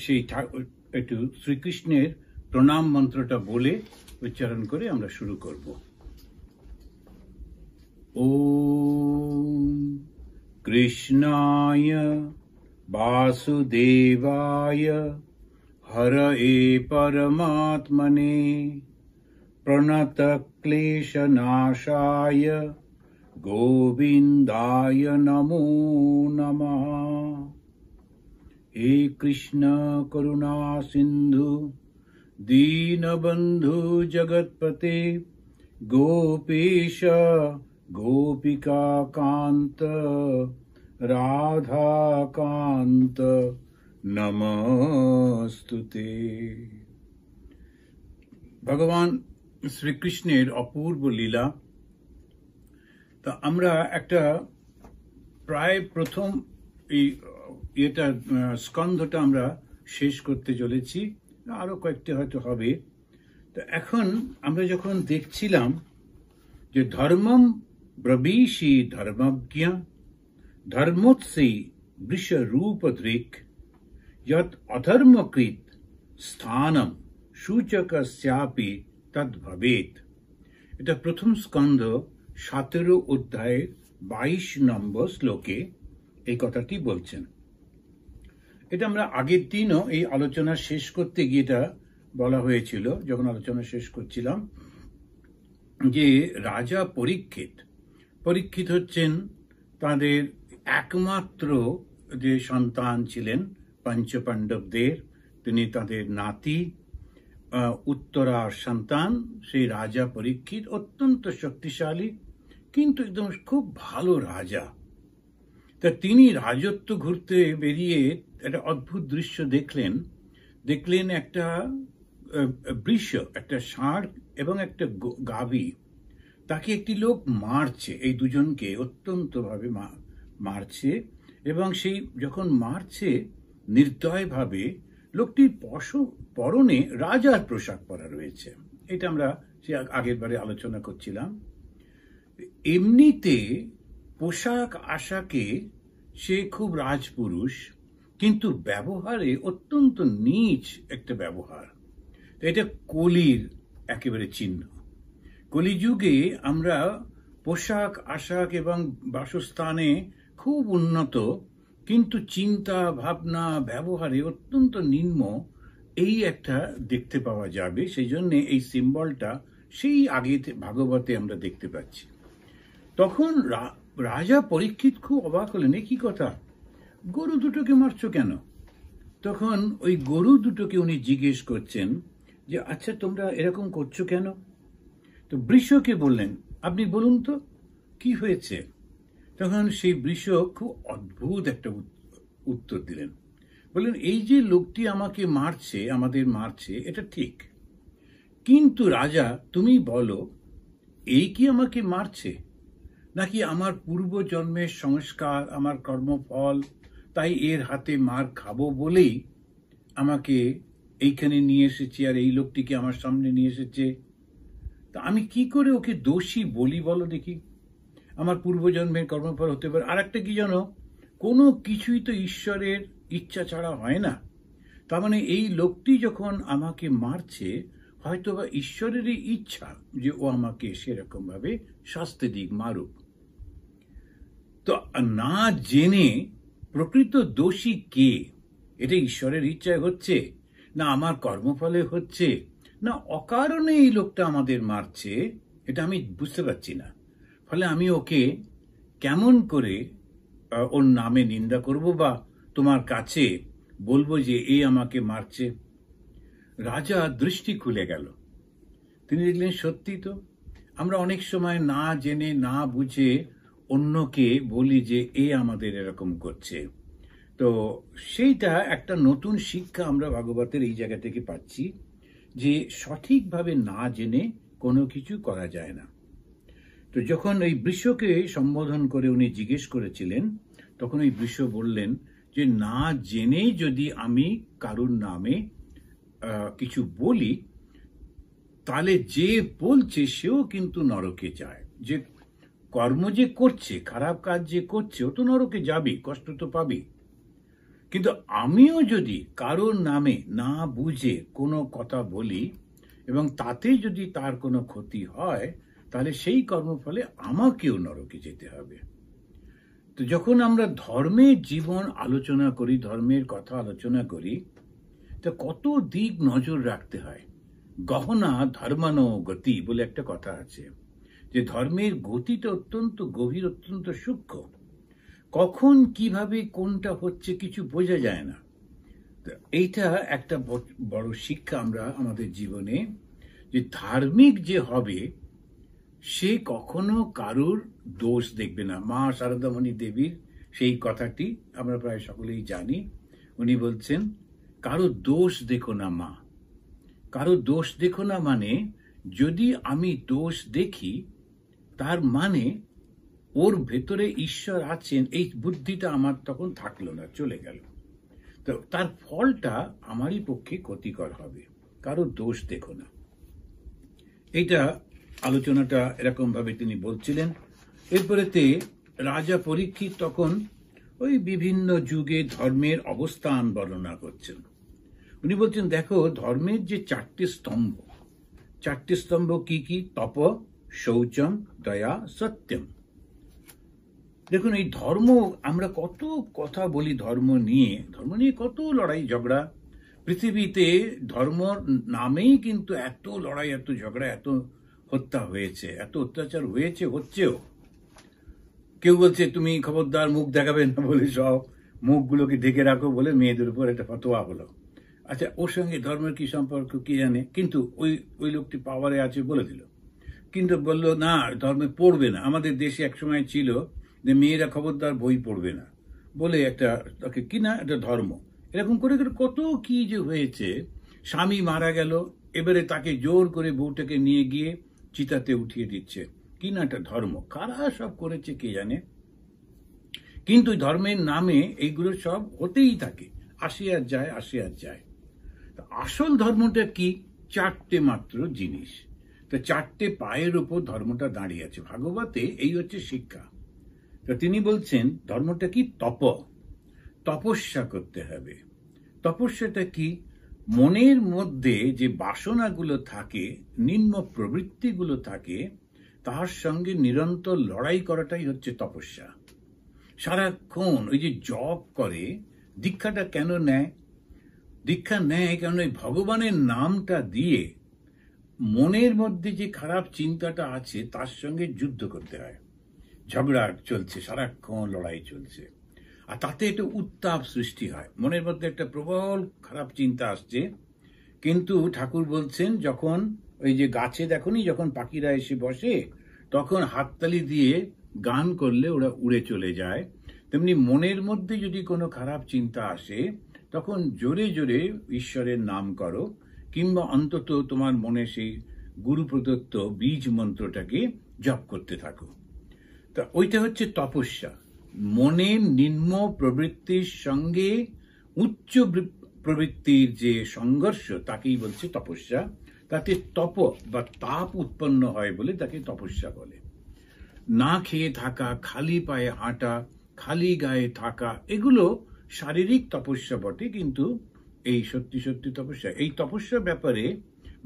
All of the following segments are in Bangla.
সেই একটু শ্রীকৃষ্ণের প্রণাম মন্ত্রটা বলে উচ্চারণ করে আমরা শুরু করব। ওম কৃষ্ণায় বাসুদেবায় হরয়ে পরমাত্মনে প্রণতক্লেশনাশায় গোবিন্দায় নমো নমঃ। हे कृष्ण करुणा सिंधु दीनबंधु जगतपते गोपेश गोपिका कांत राधा कांत नमस्तुते। भगवान শ্রীকৃষ্ণের অপূর্ব লীলা। তা আমরা একটা প্রায় প্রথম এই এটা স্কন্ধটা আমরা শেষ করতে চলেছি, আরো কয়েকটি হয়তো হবে। তো এখন আমরা যখন দেখছিলাম যে ধর্মম ব্রবীষি ধর্মজ্ঞ ধর্মোৎসি বৃষরূপদৃক যৎ অধর্মকৃত স্থানম সূচকস্যাপি তদ্ভবেৎ। এটা প্রথম স্কন্ধ 17 অধ্যায়ের 22 নম্বর শ্লোকে এই কথাটি বলছেন। এটা আমরা আগের দিনও এই আলোচনা শেষ করতে গিয়ে এটা বলা হয়েছিল, যখন আলোচনা শেষ করছিলাম, যে রাজা পরীক্ষিত হচ্ছেন তাদের একমাত্র যে সন্তান ছিলেন পঞ্চপাণ্ডবদের, তিনি তাদের নাতি উত্তরার সন্তান। সেই রাজা পরীক্ষিত অত্যন্ত শক্তিশালী, কিন্তু একদম খুব ভালো রাজা। তা তিনি রাজত্ব ঘুরতে বেরিয়ে একটা অদ্ভুত দৃশ্য দেখলেন একটা বৃষ, একটা ষাঁড় এবং একটা গাভী, তাকে একটি লোক মারছে, এই দুজনকে অত্যন্ত ভাবে মারছে। এবং সেই যখন মারছে নির্দয় ভাবে, লোকটির পরনে রাজার পোশাক পরা রয়েছে। এটা আমরা সে আগের বারে আলোচনা করছিলাম। এমনিতে পোশাক আশাকে সে খুব রাজপুরুষ, কিন্তু ব্যবহারে অত্যন্ত নীচ একটা ব্যবহার। এটা কলির একেবারে চিহ্ন। কলিযুগে আমরা পোশাক আশাক এবং বাসস্থানে খুব উন্নত, কিন্তু চিন্তা ভাবনা ব্যবহারে অত্যন্ত নিম্ন, এই একটা দেখতে পাওয়া যাবে। সেই জন্য এই সিম্বলটা সেই আগে ভাগবতে আমরা দেখতে পাচ্ছি। তখন রাজা পরীক্ষিত খুব অবাক হলেন, এ কি কথা, গরু দুটোকে মারছো কেন? তখন ওই গরু দুটোকে উনি জিজ্ঞেস করছেন যে আচ্ছা তোমরা এরকম করছো কেন? তো বৃষকে বললেন, আপনি বলুন তো কি হয়েছে? তখন সেই বৃষ খুব অদ্ভুত একটা উত্তর দিলেন। বললেন, এই যে লোকটি আমাদের মারছে এটা ঠিক, কিন্তু রাজা তুমি বলো, এই কি আমাকে মারছে, নাকি আমার পূর্ব জন্মের সংস্কার, আমার কর্মফল, তাই এর হাতে মার খাবো বলেই আমাকে এইখানে নিয়ে এসেছে, আর এই লোকটিকে আমার সামনে নিয়ে এসেছে। তা আমি কি করে ওকে দোষী বলি বলো দেখি? আমার পূর্বজন্মের কর্মফল হতে পারে। আর একটা কি জানো, কোনো কিছুই তো ঈশ্বরের ইচ্ছা ছাড়া হয় না। তার মানে এই লোকটি যখন আমাকে মারছে, হয়তো বা ঈশ্বরেরই ইচ্ছা যে ও আমাকে সেরকম ভাবে শাস্তি দিক, মারুক। তো না জেনে প্রকৃত দোষী কে? এটা ঈশ্বরের ইচ্ছায় হচ্ছে, না আমার কর্মফলে হচ্ছে, না অকারণে এই লোকটা আমাদের মারছে, এটা আমি বুঝতে পারছি না। ফলে আমি ওকে কেমন করে ওর নামে নিন্দা করব বা তোমার কাছে বলবো যে এই আমাকে মারছে? রাজা দৃষ্টি খুলে গেল। তিনি দেখলেন সত্যি তো, আমরা অনেক সময় না জেনে না বুঝে অন্যকে বলি যে এ আমাদের এরকম করছে। তো সেইটা একটা নতুন শিক্ষা আমরা ভাগবতের এই জায়গা থেকে পাচ্ছি, যে সঠিকভাবে না জেনে কোনো কিছু করা যায় না। তো যখন এই বৃষকে সম্বোধন করে উনি জিজ্ঞেস করেছিলেন, তখন এই বৃষ বললেন যে না জেনে যদি আমি কারুর নামে কিছু বলি, তাহলে যে বলছে সেও কিন্তু নরকে যায়। যে কর্ম যে করছে, খারাপ কাজ যে করছে, ও তো নরকে যাবে, কষ্ট তো পাবে। কিন্তু আমিও যদি কারোর নামে না বুঝে কোনো কথা বলি এবং তাতে যদি তার কোনো ক্ষতি হয়, তাহলে সেই কর্মফলে আমাকেও নরকে যেতে হবে। তো যখন আমরা ধর্মের জীবন আলোচনা করি, ধর্মের কথা আলোচনা করি, তো কত দিক নজর রাখতে হয়। গহনা ধর্মানো গতি বলে একটা কথা আছে, যে ধর্মের গতিটা অত্যন্ত গভীর, অত্যন্ত সূক্ষ্ম। কখন কিভাবে কোনটা হচ্ছে কিছু বোঝা যায় না। এইটা একটা বড় শিক্ষা আমরা আমাদের জীবনে, যে ধার্মিক যে হবে সে কখনো কারুর দোষ দেখবে না। মা শারদামণি দেবীর সেই কথাটি আমরা প্রায় সকলেই জানি। উনি বলছেন, কারো দোষ দেখো না মা। কারো দোষ দেখো না মানে, যদি আমি দোষ দেখি তার মানে ওর ভেতরে ঈশ্বর আছেন, এই বুদ্ধিটা আমার তখন থাকলো না, চলে গেল। তো তার ফলটা আমারই পক্ষে ক্ষতিকর হবে। কারো দোষ দেখো না, এইটা আলোচনাটা এরকম ভাবে তিনি বলছিলেন। এরপরেতে রাজা পরীক্ষিত তখন ওই বিভিন্ন যুগে ধর্মের অবস্থান বর্ণনা করছেন। উনি বলছেন, দেখো ধর্মের যে চারটি স্তম্ভ কি কি? তপ, শৌচম, দয়া, সত্যম। দেখুন, এই ধর্ম, আমরা কত কথা বলি ধর্ম নিয়ে কত লড়াই ঝগড়া। পৃথিবীতে ধর্ম নামেই কিন্তু এত লড়াই, এত ঝগড়া, এত হত্যা হয়েছে, এত অত্যাচার হয়েছে, হচ্ছেও। কেউ বলছে তুমি খবরদার মুখ দেখাবে না বলে সব মুখগুলোকে ঢেকে রাখো বলে মেয়েদের উপর একটা ফতোয়া হলো। আচ্ছা, ওর সঙ্গে ধর্মের কি সম্পর্ক কি জানে, কিন্তু ওই লোকটি পাওয়ারে আছে বলে দিল। কিন্তু বললো না, ধর্মে পড়বে না। আমাদের দেশে একসময় ছিল যে মেয়েরা খবরদার বই পড়বে না বলে একটা তাকে কিনা একটা ধর্ম, এরকম করে কত কি যে হয়েছে। স্বামী মারা গেল, এবারে তাকে জোর করে বউটাকে নিয়ে গিয়ে চিতাতে উঠিয়ে দিচ্ছে, কিনা একটা ধর্ম। কারা সব করেছে কে জানে, কিন্তু ধর্মের নামে এইগুলো সব হতেই থাকে, আসে আর যায়, আসে আর যায়। আসল ধর্মটা কি? চারটে মাত্র জিনিস। তো চারটে পায়ের উপর ধর্মটা দাঁড়িয়ে আছে। ভাগবতে এই হচ্ছে শিক্ষা। তো তিনি বলছেন ধর্মটা কি? তপস্যা করতে হবে। তপস্যাটা কি? মনের মধ্যে যে বাসনাগুলো থাকে, নিম্ন প্রবৃত্তিগুলো থাকে, তার সঙ্গে নিরন্তর লড়াই করাটাই হচ্ছে তপস্যা। সারাক্ষণ ওই যে জপ করে, দীক্ষাটা কেন নেয়? দীক্ষা নেয় কারণ ওই ভগবানের নামটা দিয়ে মনের মধ্যে যে খারাপ চিন্তাটা আছে তার সঙ্গে যুদ্ধ করতে হয়। ঝগড়া চলছে, সারাক্ষণ লড়াই চলছে, আর তাতে একটা উত্তাপ সৃষ্টি হয়। মনের মধ্যে একটা প্রবল খারাপ চিন্তা আসছে, কিন্তু ঠাকুর বলছেন যখন ওই যে গাছে দেখনি যখন পাখিরা এসে বসে, তখন হাততালি দিয়ে গান করলে ওরা উড়ে চলে যায়, তেমনি মনের মধ্যে যদি কোনো খারাপ চিন্তা আসে তখন জোরে জোরে ঈশ্বরের নাম করো, কিংবা অন্তত তোমার মনে সেই গুরু প্রদত্ত বীজ মন্ত্রটাকে জপ করতে থাকো। তা ওইটা হচ্ছে তপস্যা। মনের নিম্ন প্রবৃত্তির সঙ্গে উচ্চ প্রবৃত্তির যে সংঘর্ষ, তাকেই বলছে তপস্যা। তাতে তপ বা তাপ উৎপন্ন হয় বলে তাকে তপস্যা বলে। না খেয়ে থাকা, খালি পায়ে হাঁটা, খালি গায়ে থাকা, এগুলো শারীরিক তপস্যা বটে, কিন্তু এই সত্যি সত্যি তপস্যা। এই তপস্যার ব্যাপারে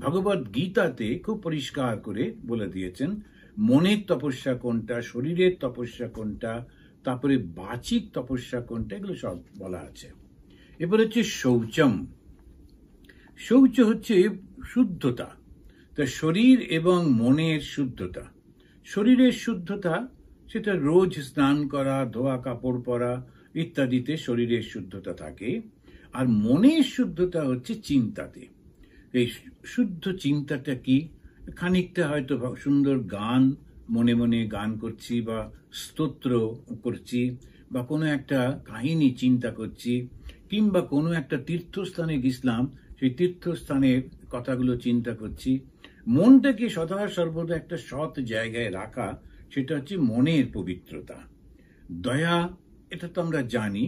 ভগবত গীতাতে খুব পরিষ্কার করে বলে দিয়েছেন মনের তপস্যা কোনটা, শরীরের তপস্যা কোনটা, তারপরে বাচিক তপস্যা কোনটা, এগুলো সব বলা আছে। এরপর হচ্ছে শৌচম। শৌচ হচ্ছে শুদ্ধতা। তা শরীর এবং মনের শুদ্ধতা। শরীরের শুদ্ধতা সেটা রোজ স্নান করা, ধোয়া কাপড় পরা ইত্যাদিতে শরীরের শুদ্ধতা থাকে। আর মনের শুদ্ধতা হচ্ছে চিন্তাতে। এই শুদ্ধ চিন্তাটা কি? খানিকটা হয়তো সুন্দর গান, মনে মনে গান করছি বা স্তোত্র করছি, বা কোনো একটা কাহিনী চিন্তা করছি, কিংবা কোনো একটা তীর্থস্থানে গেছিলাম, সেই তীর্থস্থানের কথাগুলো চিন্তা করছি। মনটাকে সদা সর্বদা একটা সৎ জায়গায় রাখা, সেটা হচ্ছে মনের পবিত্রতা। দয়া, এটা তো আমরা জানি,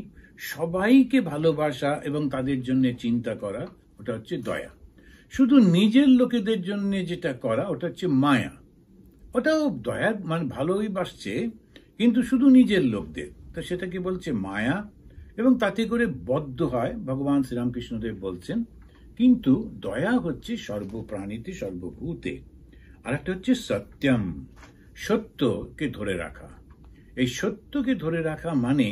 সবাইকে ভালোবাসা এবং তাদের জন্য চিন্তা করা, ওটা হচ্ছে দয়া। শুধু নিজের লোকেদের জন্য যেটা করা, ওটা হচ্ছে মায়া। ওটাও দয়া, মানে ভালোই বাসছে, কিন্তু শুধু নিজের লোকদের, তো সেটাকে বলছে মায়া। এবং তাতে করে বদ্ধ হয়, ভগবান শ্রীরামকৃষ্ণদেব বলছেন। কিন্তু দয়া হচ্ছে সর্বপ্রাণীতে, সর্বভূতে। আর একটা হচ্ছে সত্যম, সত্যকে ধরে রাখা। এই সত্যকে ধরে রাখা মানে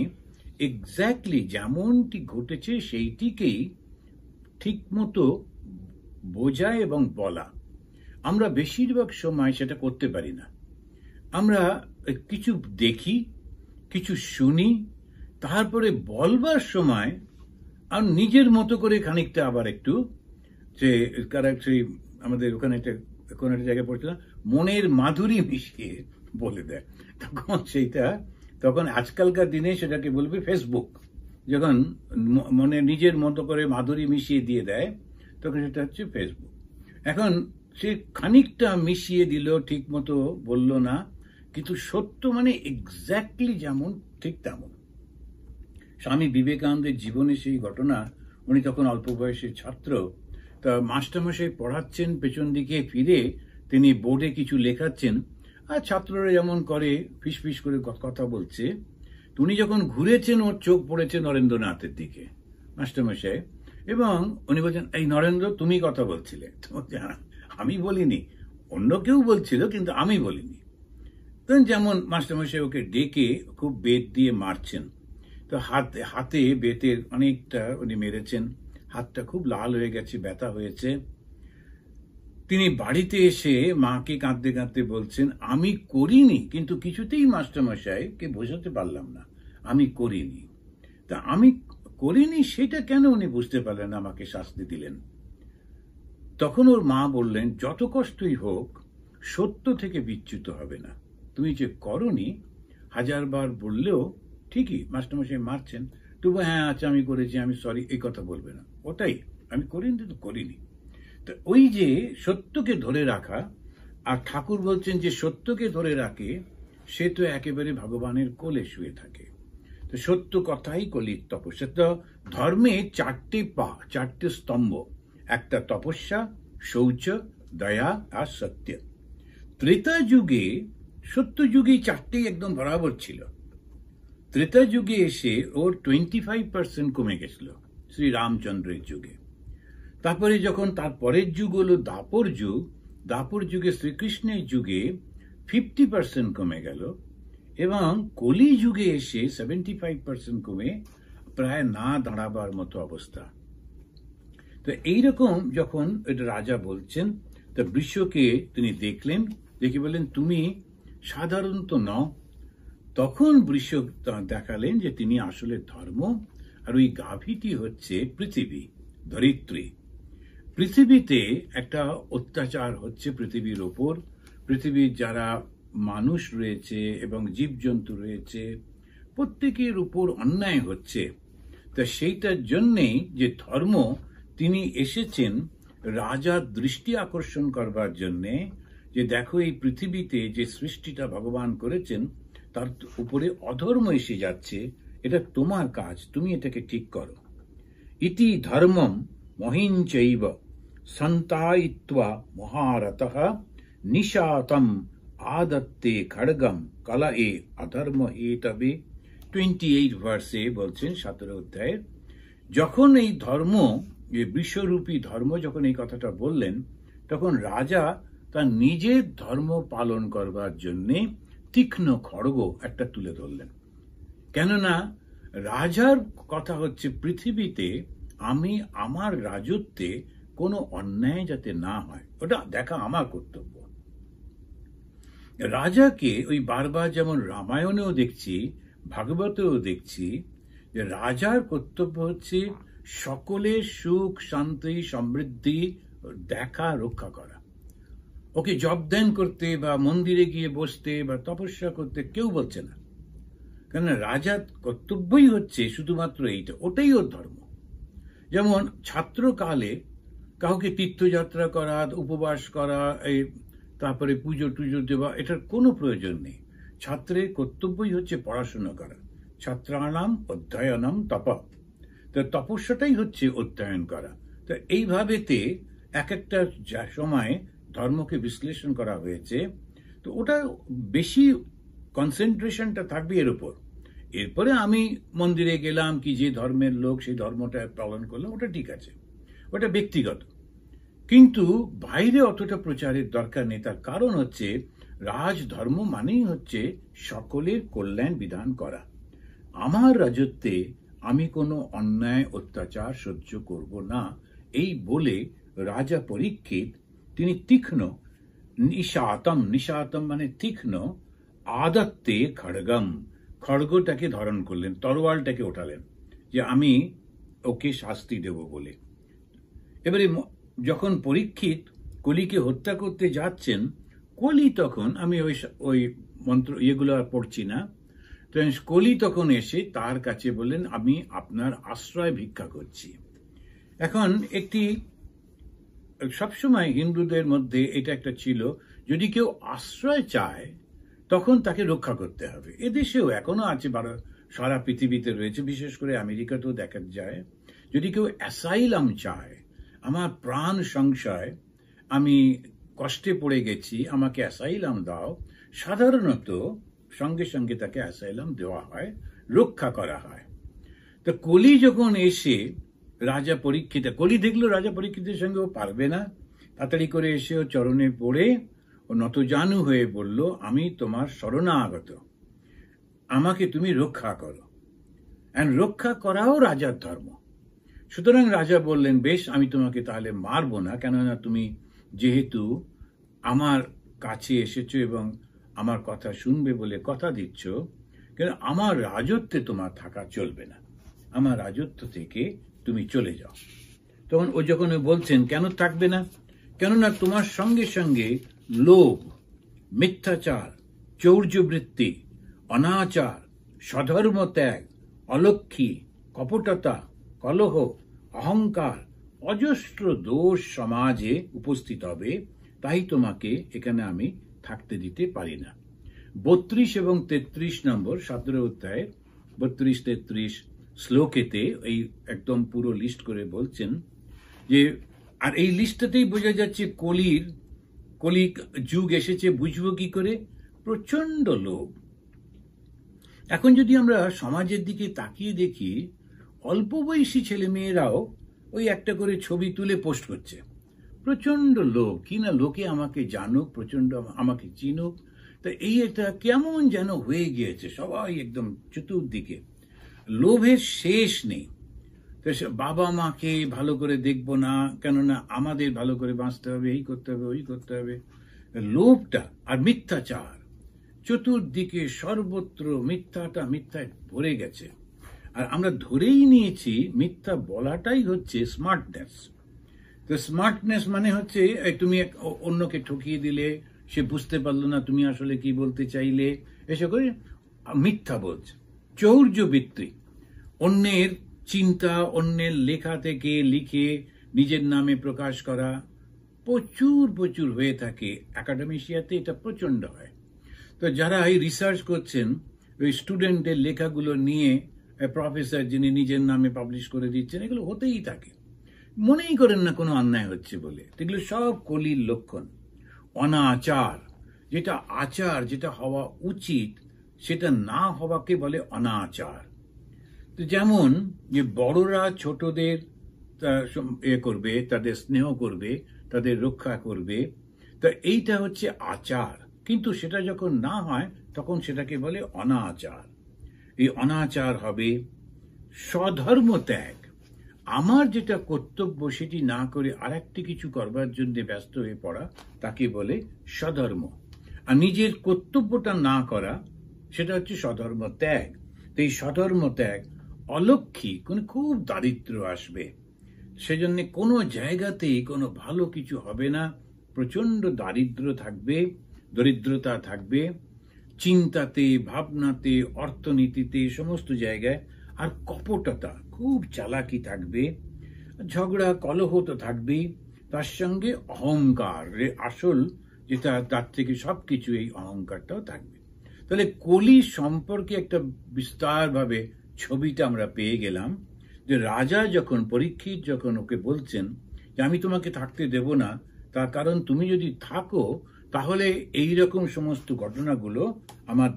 এক্স্যাক্টলি যেমনটি ঘটেছে সেইটিকেই ঠিক মতো বোঝা এবং বলা। আমরা বেশিরভাগ সময় সেটা করতে পারি না। আমরা কিছু দেখি, কিছু শুনি, তারপরে বলবার সময় আর নিজের মতো করে খানিকটা আবার একটু যে আমাদের ওখানে কোন একটা জায়গায় পড়ছিলাম, মনের মাধুরী মিশিয়ে বলে দেয়। তখন আজকালকার দিনে সেটাকে বলবে ফেসবুক। যখন মনে নিজের মতো করে মাধুরী মিশিয়ে দিয়ে দেয়, তখন সেটা হচ্ছে ফেসবুক। এখন সে খানিকটা মিশিয়ে দিল, ঠিক মতো বলল না, কিন্তু সত্য মানে এক্স্যাক্টলি যেমন ঠিক তেমন। স্বামী বিবেকানন্দের জীবনে সেই ঘটনা। উনি তখন অল্প বয়সের ছাত্র। তা মাস্টারমশাই পড়াচ্ছেন, পেছন দিকে ফিরে তিনি বোর্ডে কিছু লেখাচ্ছেন, আর ছাত্ররা যেমন করে ফিসফিস করে কথা বলছে। উনি যখন ঘুরেছেন, ওর চোখ পড়েছে নরেন্দ্রনাথের দিকে, মাস্টারমশাই, এবং উনি বলছেন, এই নরেন্দ্র, তুমি কথা বলছিলে। আমি বলিনি, অন্য কেউ বলছিল, কিন্তু আমি বলিনি। তখন যেমন মাস্টারমশাই ওকে ডেকে খুব বেত দিয়ে মারছেন। তো হাতে বেতের অনেকটা উনি মেরেছেন, হাতটা খুব লাল হয়ে গেছে, ব্যথা হয়েছে। তিনি বাড়িতে এসে মাকে কাঁদতে কাঁদতে বলছেন, আমি করিনি, কিন্তু কিছুতেই মাস্টারমশাইকে বোঝাতে পারলাম না আমি করিনি। তা আমি করিনি সেটা কেন উনি বুঝতে পারলেন, আমাকে শাস্তি দিলেন। তখন ওর মা বললেন, যত কষ্টই হোক সত্য থেকে বিচ্যুত হবে না। তুমি যে করনি, 1000 বার বললেও ঠিকই মাস্টারমশাই মারছেন, তবু হ্যাঁ আচ্ছা আমি করেছি, আমি সরি, এই কথা বলবে না। ওটাই, আমি করিনি তো করিনি। তো ওই যে সত্যকে ধরে রাখা, আর ঠাকুর বলছেন যে সত্যকে ধরে রাখে সে তো একেবারে ভগবানের কোলে শুয়ে থাকে। তো সত্য কথাই কলির তপস্যা। তো ধর্মে 4টে পা, 4টে স্তম্ভ, একটা তপস্যা, শৌচ, দয়া আর সত্য। ত্রেতা যুগে, সত্য যুগে 4টেই একদম বরাবর ছিল। ত্রেতা যুগে এসে ওর 25% কমে গেছিল, শ্রী রামচন্দ্রের যুগে। তারপরে যখন তার পরের যুগ হলো দাপর যুগ, দাপর যুগে শ্রীকৃষ্ণের যুগে 50% কমে গেল, এবং কলি যুগে এসে 75% কমে প্রায় না দাঁড়াবার মতো অবস্থা। তো এইরকম যখন এটা রাজা বলছেন, তা বৃষকে তিনি দেখলেন, দেখে বললেন, তুমি সাধারণত নও। তখন বৃষ দেখালেন যে তিনি আসলে ধর্ম, আর ওই গাভীটি হচ্ছে পৃথিবী, ধরিত্রী। পৃথিবীতে একটা অত্যাচার হচ্ছে পৃথিবীর ওপর। পৃথিবীর যারা মানুষ রয়েছে এবং জীবজন্তু রয়েছে, প্রত্যেকের উপর অন্যায় হচ্ছে। তা সেইটার জন্যেই যে ধর্ম, তিনি এসেছেন রাজার দৃষ্টি আকর্ষণ করবার জন্যে, যে দেখো এই পৃথিবীতে যে সৃষ্টিটা ভগবান করেছেন তার উপরে অধর্ম এসে যাচ্ছে, এটা তোমার কাজ, তুমি এটাকে ঠিক করো। ইতি ধর্মম মহিঞ্চৈব সন্তায়িত্বা মহারতঃ নিশাতম আদত্তে খড়গম কলয়ে অধর্ম হেতবে। 28 ভার্সে বলছেন, 17 অধ্যায়ের। যখন এই ধর্ম, যে বিশ্বরূপী ধর্ম, যখন এই কথাটা বললেন, তখন রাজা তার নিজের ধর্ম পালন করবার জন্যে তীক্ষ্ণ খড়গ একটা তুলে ধরলেন। কেননা রাজার কথা হচ্ছে পৃথিবীতে আমি আমার রাজত্বে কোনো অন্যায় যাতে না হয়, ওটা দেখা আমার কর্তব্য। রাজাকে ওই বারবার, যেমন রামায়ণেও দেখছি, ভাগবতেও দেখছি, যে রাজার কর্তব্য হচ্ছে সকলের সুখ, শান্তি, সমৃদ্ধি দেখা, রক্ষা করা। ওকে জবদান করতে বা মন্দিরে গিয়ে বসতে বা তপস্যা করতে কেউ বলছে না, কেন রাজার কর্তব্যই হচ্ছে শুধুমাত্র এইটা, ওটাই ওর ধর্ম। যেমন ছাত্রকালে কাউকে তীর্থযাত্রা করা, উপবাস করা, এই তারপরে পুজো টুজো দেওয়া, এটার কোনো প্রয়োজন নেই। ছাত্রের কর্তব্যই হচ্ছে পড়াশোনা করা। ছাত্রানাম অধ্যয়নম তপ, তো তপস্যাটাই হচ্ছে অধ্যয়ন করা। তো এইভাবেতে এক একটা সময় ধর্মকে বিশ্লেষণ করা হয়েছে। তো ওটা বেশি কনসেন্ট্রেশনটা থাকবে এর উপর। এরপরে আমি মন্দিরে গেলাম, কি যে ধর্মের লোক সেই ধর্মটা পালন করলাম, ওটা ঠিক আছে, ওটা ব্যক্তিগত। কিন্তু বাইরে অতটা প্রচারের দরকার নেই। তার কারণ হচ্ছে রাজধর্ম মানেই হচ্ছে সকলের কল্যাণ বিধান করা। আমার রাজত্বে আমি কোনো অন্যায় অত্যাচার সহ্য করব না, এই বলে রাজা পরীক্ষিত তিনি তীক্ষ্ণ, নিশাতম মানে তীক্ষ্ণ, আদত্তে খড়গম, খড়গটাকে ধারণ করলেন, তরোয়ালটাকে ওঠালেন, যে আমি ওকে শাস্তি দেব বলে। এবারে যখন পরীক্ষিত কলিকে হত্যা করতে যাচ্ছেন, কলি তখন, আমি ওই মন্ত্র ইয়েগুলো আর পড়ছি না, কলি তখন এসে তার কাছে বললেন, আমি আপনার আশ্রয় ভিক্ষা করছি। এখন একটি সবসময় হিন্দুদের মধ্যে এটা একটা ছিল, যদি কেউ আশ্রয় চায় তখন তাকে রক্ষা করতে হবে। এদেশেও এখনো আছে, সারা পৃথিবীতে রয়েছে, বিশেষ করে আমেরিকাতেও দেখা যায়। যদি কেউ অ্যাসাইলাম চায়, আমার প্রাণ সংশয়, আমি কষ্টে পড়ে গেছি, আমাকে অ্যাসাইলাম দাও, সাধারণত সঙ্গে সঙ্গে তাকে অ্যাসাইলাম দেওয়া হয়, রক্ষা করা হয়। তো কলি যখন এসে রাজা পরীক্ষিত, কলি দেখলো রাজা পরীক্ষিতের সঙ্গে ও পারবে না, তাড়াতাড়ি করে এসে ও চরণে পড়ে ও নতজানু হয়ে বলল, আমি তোমার শরণাগত, আমাকে তুমি রক্ষা করো। রক্ষা করাও রাজার ধর্ম। সুতরাং রাজা বললেন, বেশ, আমি তোমাকে তাহলে মারবো না, কেননা তুমি যেহেতু আমার কাছে এসেছো এবং আমার কথা শুনবে বলে কথা দিচ্ছ, কেন আমার রাজত্বে তোমার থাকা চলবে না, আমার রাজত্ব থেকে তুমি চলে যাও। তখন ও যখন বলছেন কেন থাকবে না, কেননা তোমার সঙ্গে সঙ্গে লোভ, মিথ্যাচার, চৌর্যবৃত্তি, অনাচার, স্বধর্ম ত্যাগ, অলক্ষী, কপটতা, কলহ, অহংকার, অজস্র দোষ সমাজে উপস্থিত হবে, তাই তোমাকে এখানে আমি থাকতে দিতে পারি না। 32 এবং 33 নম্বর 17 অধ্যায়ের 32-33 শ্লোকেতে এই একদম পুরো লিস্ট করে বলছেন যে, আর এই লিস্টটাতেই বোঝা যাচ্ছে কলি যুগ এসেছে। বুঝবো কি করে? প্রচন্ড লোভ। এখন যদি আমরা সমাজের দিকে তাকিয়ে দেখি, অল্প বয়সী ছেলে মেয়েরাও ওই একটা করে ছবি তুলে পোস্ট করছে। প্রচন্ড লোভ, কিনা লোকে আমাকে জানুক, প্রচন্ড আমাকে চিনুক। তা এই একটা কেমন যেন হয়ে গিয়েছে, সবাই একদম চতুর্দিকে লোভের শেষ নেই। তো বাবা মাকে ভালো করে দেখবো না, কেননা আমাদের ভালো করে বাঁচতে হবে, এই করতে হবে, ওই করতে হবে। লোভটা আর মিথ্যাচার, চতুর্দিকে সর্বত্র মিথ্যায় ভরে গেছে। আর আমরা ধরেই নিয়েছি মিথ্যা বলাটাই হচ্ছে স্মার্টনেস। তো স্মার্টনেস মানে হচ্ছে তুমি অন্যকে ঠকিয়ে দিলে, সে বুঝতে পারলো না তুমি আসলে কি বলতে চাইলে, এসব করে মিথ্যা বলছে। চৌর্যবৃত্তি, অন্যের চিন্তা অন্যের লেখা থেকে লিখে নিজের নামে প্রকাশ করা প্রচুর হয়ে থাকে। একাডেমিশিয়াতে এটা প্রচন্ড হয়। তো যারা এই রিসার্চ করছেন, ওই স্টুডেন্টের লেখাগুলো নিয়ে প্রফেসর যিনি নিজের নামে পাবলিশ করে দিচ্ছেন, এগুলো হতেই থাকে। মনেই করেন না কোনো অন্যায় হচ্ছে বলে। এগুলো সব কলির লক্ষণ। অনাচার, যেটা আচার, যেটা হওয়া উচিত সেটা না হওয়াকে বলে অনাচার। তো যেমন যে বড়রা ছোটদের করবে, তাদের স্নেহ করবে, তাদের রক্ষা করবে, তা এইটা হচ্ছে আচার। কিন্তু সেটা যখন না হয় তখন সেটাকে বলে অনাচার। এই অনাচার হবে। স্বধর্ম ত্যাগ, আমার যেটা কর্তব্য সেটি না করে আরেকটি কিছু করবার জন্য ব্যস্ত হয়ে পড়া, তাকে বলে স্বধর্ম। আর নিজের কর্তব্যটা না করা, সেটা হচ্ছে স্বধর্ম ত্যাগ। তো এই স্বধর্ম ত্যাগ, অলক্ষী, খুব দারিদ্র আসবে, সেজন্য কোনো জায়গাতেই কোনো ভালো কিছু হবে না। প্রচন্ড দরিদ্রতা থাকবে, চিন্তাতে, ভাবনাতে, অর্থনীতিতে, সমস্ত জায়গায়। আর কপটতা, খুব চালাকি থাকবে, ঝগড়া কলহ তো থাকবেই, তার সঙ্গে অহংকার, আসল যেটা, তার থেকে সবকিছু, এই অহংকারটাও থাকবে। তাহলে কলি সম্পর্কে একটা বিস্তারভাবে ছবিটা আমরা পেয়ে গেলাম, যে রাজা যখন পরীক্ষিত যখন ওকে বলছেন যে আমি তোমাকে থাকতে দেব না, তার কারণ তুমি যদি থাকো তাহলে এই রকম সমস্ত ঘটনাগুলো আমার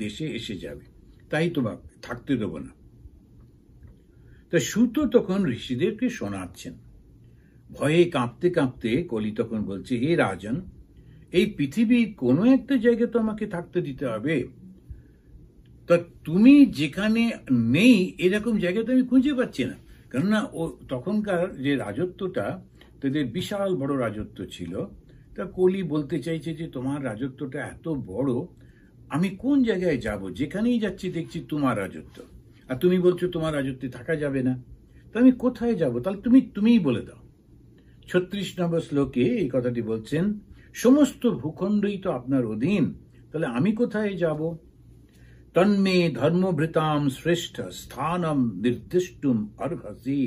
দেশে এসে যাবে। তাই তোমাকে থাকতে দেব না। তা সুত তখন ঋষিদেরকে শোনাচ্ছেন। ভয়ে কাঁপতে কাঁপতে কলি তখন বলছে, হে রাজন, এই পৃথিবীর কোনো একটা জায়গায় তো আমাকে থাকতে দিতে হবে। তা তুমি যেখানে নেই এরকম জায়গা তো আমি খুঁজে পাচ্ছি না। কেননা ও তখনকার যে রাজত্বটা, তাদের বিশাল বড় রাজত্ব ছিল। তা কলি বলতে চাইছে যে তোমার রাজত্বটা এত বড়, আমি কোন জায়গায় যাব? যেখানেই যাচ্ছি দেখছি তোমার রাজত্ব, আর তুমি বলছো তোমার রাজত্বে থাকা যাবে না। তো আমি কোথায় যাব? তাহলে তুমিই বলে দাও। 36 নম্বর শ্লোকে এই কথাটি বলছেন, সমস্ত ভূখণ্ডই তো আপনার অধীন, তাহলে আমি কোথায় যাব? তন্মে ধর্মভৃতাম শ্রেষ্ঠ স্থানম নির্দিষ্টুম অর্হসি।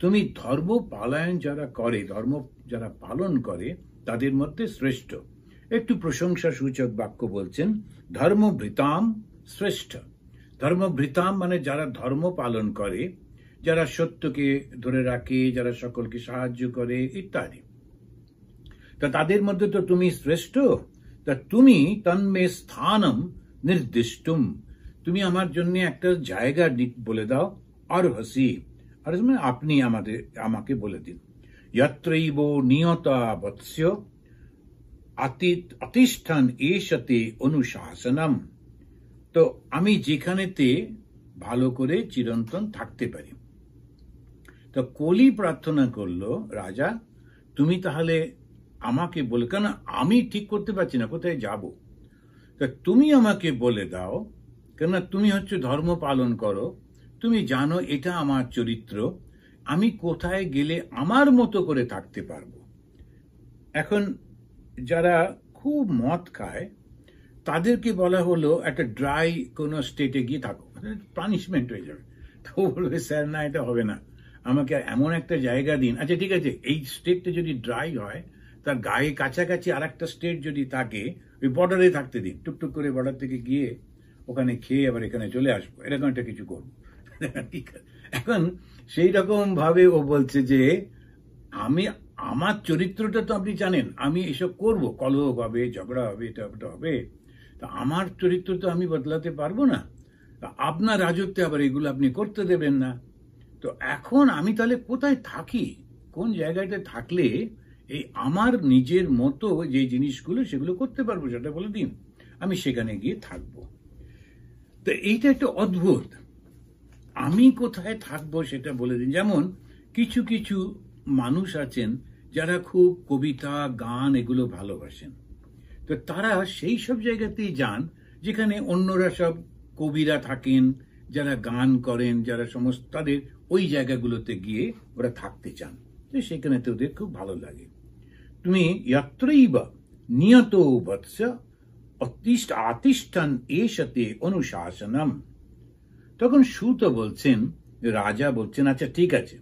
তুমি ধর্ম পালন যারা করে, ধর্ম যারা পালন করে তাদের মধ্যে শ্রেষ্ঠ। একটু প্রশংসা সূচক বাক্য বলছেন, ধর্মভৃতাম শ্রেষ্ঠ। ধর্মভৃতাম মানে যারা ধর্ম পালন করে, যারা সত্যকে ধরে রাখে, যারা সকলকে সাহায্য করে ইত্যাদি। তা তাদের মধ্যে তো তুমি শ্রেষ্ঠ। তা তুমি তন্মে স্থানম নির্দিষ্টুম, তুমি আমার জন্য একটা জায়গা বলে দাও। অর্হসি, আর আপনি আমাকে বলে দিন। যত্রৈব নিয়তা বৎস্য অতিষ্ঠান এষতে অনুশাসনম। তো আমি যেখানেতে ভালো করে চিরন্তন থাকতে পারি। তো কলি প্রার্থনা করলো, রাজা তুমি তাহলে আমাকে বলে, কেন আমি ঠিক করতে পারছি না কোথায় যাব। তা তুমি আমাকে বলে দাও, কেন তুমি হচ্ছে ধর্ম পালন করো, তুমি জানো এটা আমার চরিত্র, আমি কোথায় গেলে আমার মতো করে থাকতে পারবো। এখন যারা খুব মদ খায় তাদেরকে বলা হলো একটা ড্রাই কোনো স্টেটে গিয়ে থাকো, পানিশমেন্ট হয়ে যাবে। তো বলবে, স্যার না, এটা হবে না, আমাকে এমন একটা জায়গা দিন। আচ্ছা ঠিক আছে, এই স্টেটটা যদি ড্রাই হয়, তার গায়ে কাছাকাছি আর একটা স্টেট যদি থাকে, ওই বর্ডারে থাকতে দিন, টুকটুক করে বর্ডার থেকে গিয়ে ওখানে খেয়ে আবার এখানে চলে আসবো, এরকম একটা কিছু করবো। এখন সেই রকম ভাবে ও বলছে যে আমার চরিত্রটা তো আপনি জানেন, আমি এসব করবো, কলহ হবে, ঝগড়া হবে, এটা হবে, তা আমার চরিত্র তো আমি বদলাতে পারবো না। আপনার রাজত্বে আবার এগুলো আপনি করতে দেবেন না। তো এখন আমি তাহলে কোথায় থাকি, কোন জায়গাটা থাকলে এই আমার নিজের মতো যে জিনিসগুলো সেগুলো করতে পারবো, সেটা বলে দিন, আমি সেখানে গিয়ে থাকবো। তো এইটা একটা অদ্ভুত, আমি কোথায় থাকবো সেটা বলে দিন। যেমন কিছু কিছু মানুষ আছেন যারা খুব কবিতা গান এগুলো ভালোবাসেন, তো তারা সেই সব জায়গাতেই যান যেখানে অন্যরা সব কবিরা থাকেন, যারা গান করেন, যারা সমস্ত তাদের ওই জায়গাগুলোতে গিয়ে ওরা থাকতে চান, তো সেখানে তো ওদের খুব ভালো লাগে। তুমি যত্রৈব নিয়ত বৎস আতিষ্ঠান এষতে অনুশাসনম। তখন সুত বলছেন, রাজা বলছেন, আচ্ছা ঠিক আছে,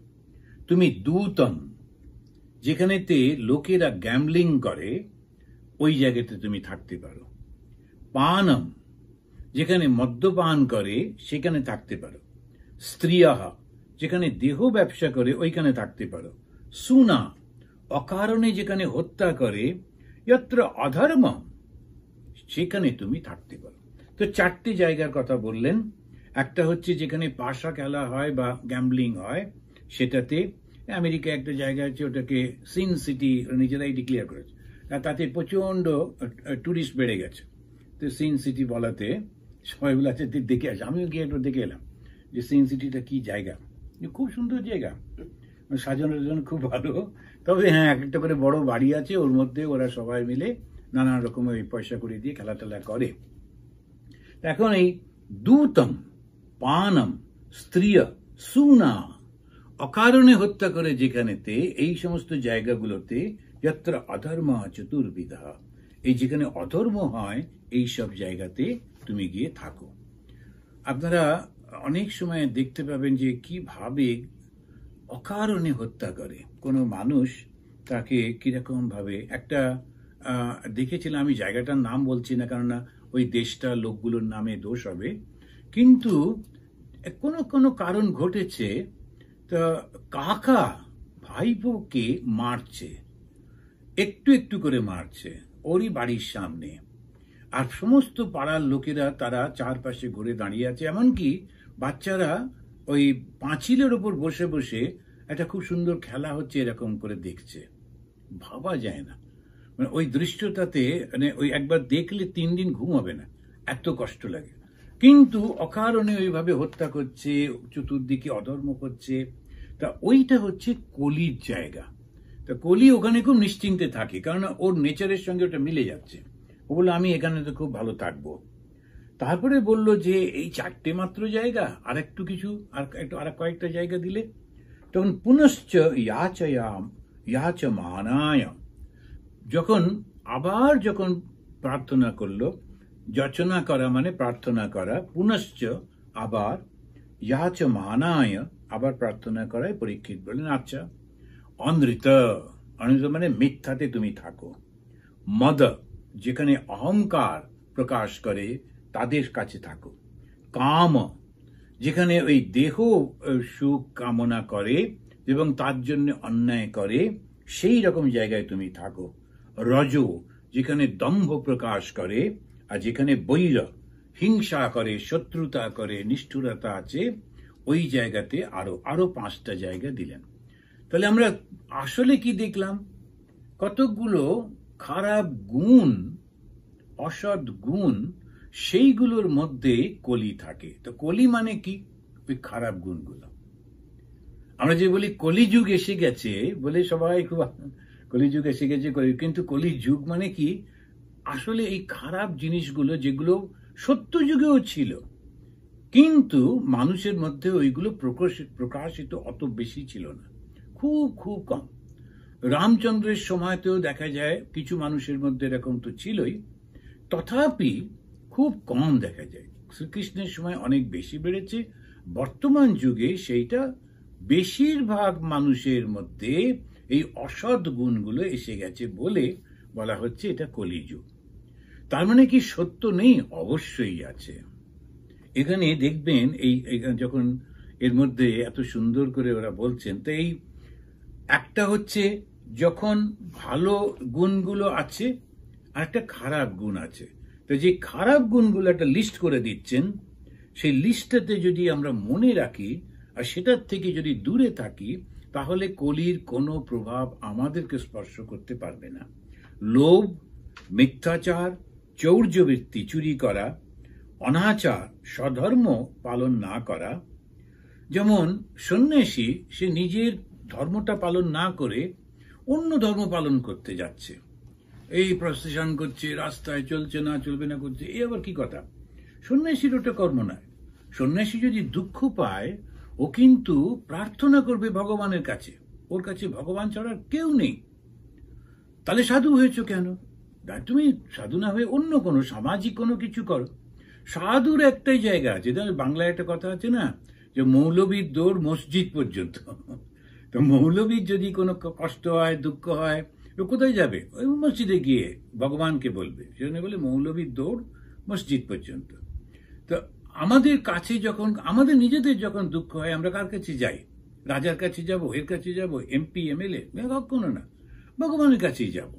তুমি দূতম, যেখানেতে লোকেরা গ্যাম্বলিং করে ওই জায়গাতে তুমি থাকতে পারো। পানম, যেখানে মদ্যপান করে সেখানে থাকতে পারো। স্ত্রিয়াহা, যেখানে দেহ ব্যবসা করে ওইখানে থাকতে পারো। সুনা, অকারণে যেখানে হত্যা করে, যত্র অধর্ম, সেখানে তুমি থাকতে পারো। তো 4টে জায়গার কথা বললেন। একটা হচ্ছে যেখানে পাশা খেলা হয় বা গ্যাম্বলিং হয়, সেটাতে আমেরিকা একটা জায়গা আছে, ওটাকে সিন সিটি নিজেরাই ডিক্লেয়ার করেছে, তাতে প্রচন্ড টুরিস্ট বেড়ে গেছে। তো সিন সিটি বলাতে সবাই বলে আছে দেখে আসে, আমিও গিয়ে একটু দেখে এলাম যে সিন সিটিটা কি জায়গা, খুব সুন্দর জায়গা, সাজানোর জন্য খুব ভালো। তবে হ্যাঁ, একটা করে বড় বাড়ি আছে, ওর মধ্যে ওরা সবাই মিলে নানা রকমের পয়সা করে দিয়ে খেলা টেলা করে। এখন এই দূতম, পানম, স্ত্রিয়, সুনা, অকারণে হত্যা করে যেখানেতে, এই সমস্ত জায়গাগুলোতে, যত্র অধর্ম চতুর্বিধা, এই যেখানে অধর্ম হয় এই সব জায়গাতে তুমি গিয়ে থাকো। আপনারা অনেক সময় দেখতে পাবেন যে কিভাবে অকারণে হত্যা করে কোনো মানুষ, তাকে কিরকম ভাবে একটা দেখেছিলাম, আমি জায়গাটার নাম বলছি না, কেননা ওই দেশটা লোকগুলোর নামে দোষ হবে, কিন্তু কোনো কোনো কারণ ঘটেছে, তা কাকা ভাইপোকে মারছে, একটু একটু করে মারছে ওরই বাড়ির সামনে, আর সমস্ত পাড়ার লোকেরা তারা চারপাশে ঘুরে দাঁড়িয়ে আছে, এমনকি বাচ্চারা ওই পাঁচিলের ওপর বসে বসে একটা খুব সুন্দর খেলা হচ্ছে এরকম করে দেখছে। ভাবা যায় না, মানে ওই দৃশ্যটাতে মানে ওই একবার দেখলে 3 দিন ঘুম হবে না, এত কষ্ট লাগে। কিন্তু অকারণে ওইভাবে হত্যা করছে, চতুর্দিকে অধর্ম করছে। তা ওইটা হচ্ছে কলির জায়গা। তা কলি ওখানে খুব নিশ্চিন্তে থাকে, কারণ ওর নেচারের সঙ্গে ওটা মিলে যাচ্ছে। ও বললো আমি এখানে তো খুব ভালো থাকবো। তারপরে বলল যে এই 4টে মাত্র জায়গা, আর একটু কিছু আর কয়েকটা জায়গা দিলে। তখন পুনশ্চ ইয়াচমানায়, যখন প্রার্থনা করলো, যাচনা করা মানে প্রার্থনা করা, পুনশ্চ আবার, ইয়াচমানায় আবার প্রার্থনা করায় পরীক্ষিত বললেন আচ্ছা, অনৃত মানে মিথ্যাতে তুমি থাকো, মদ যেখানে অহংকার প্রকাশ করে তাদের কাছে থাকো, কাম যেখানে ওই দেহ সুখ কামনা করে এবং তার জন্য অন্যায় করে সেই রকম জায়গায় তুমি থাকো, রজ যেখানে দম্ভ প্রকাশ করে আর যেখানে বৈর হিংসা করে, শত্রুতা করে, নিষ্ঠুরতা আছে, ওই জায়গাতে আরো 5টা জায়গা দিলেন। তাহলে আমরা আসলে কি দেখলাম? কতগুলো খারাপ গুণ, অসৎ গুণ, সেইগুলোর মধ্যে কলি থাকে। তো কলি মানে কি? ওই খারাপ গুণগুলো। আমরা যে বলি কলিযুগ এসে গেছে বলে সবাই খুব, কলিযুগ এসে গেছে, কিন্তু কলিযুগ মানে কি? আসলে এই খারাপ জিনিসগুলো যেগুলো সত্য যুগেও ছিল, কিন্তু মানুষের মধ্যে ওইগুলো প্রকাশিত অত বেশি ছিল না, খুব খুব কম। রামচন্দ্রের সময়তেও দেখা যায় কিছু মানুষের মধ্যে এরকম তো ছিলই, তথাপি খুব কম দেখা যায়। শ্রীকৃষ্ণের সময় অনেক বেশি বেড়েছে, বর্তমান যুগে সেইটা বেশিরভাগ মানুষের মধ্যে এই অসৎ গুণগুলো এসে গেছে বলে বলা হচ্ছে এটা কলিযুগ। তার মানে কি সত্য নেই? অবশ্যই আছে। এখানে দেখবেন এই যখন এর মধ্যে এত সুন্দর করে ওরা বলছেন, তো এই একটা হচ্ছে যখন ভালো গুণগুলো আছে আর একটা খারাপ গুণ আছে, তো যে খারাপ গুণগুলো একটা লিস্ট করে দিচ্ছেন, সেই লিস্টটাতে যদি আমরা মনে রাখি আর সেটার থেকে যদি দূরে থাকি, তাহলে কলির কোনো প্রভাব আমাদেরকে স্পর্শ করতে পারবে না। লোভ, মিথ্যাচার, চৌর্যবৃত্তি, চুরি করা, অনাচার, স্বধর্ম পালন না করা। যেমন সন্ন্যাসী, সে নিজের ধর্মটা পালন না করে অন্য ধর্ম পালন করতে যাচ্ছে, এই প্রসেশন করছে, রাস্তায় চলছে না, চলবে না করছে, এই আবার কি কথা? সন্ন্যাসীর ওটা কর্ম নয়। সন্ন্যাসী যদি দুঃখ পায়, ও কিন্তু প্রার্থনা করবে ভগবানের কাছে, ওর কাছে ভগবান ছাড়া কেউ নেই। তাহলে সাধু হয়েছ কেন? তুমি সাধু না হয়ে অন্য কোনো সামাজিক কোনো কিছু করো। সাধুর একটাই জায়গা আছে, বাংলায় একটা কথা আছে না, যে মৌলবীর দৌড় মসজিদ পর্যন্ত। তো মৌলবীর যদি কোনো কষ্ট হয়, দুঃখ হয়, ও কোথায় যাবে? ওই মসজিদে গিয়ে ভগবানকে বলবে। সেখানে বলে মৌলবীর দৌড় মসজিদ পর্যন্ত। তো আমাদের কাছে যখন, আমাদের নিজেদের যখন দুঃখ হয়, আমরা কার কাছে যাই? রাজার কাছে যাব, এর কাছে যাব, এমপি এমএলএ? কখনো না, ভগবানের কাছেই যাব।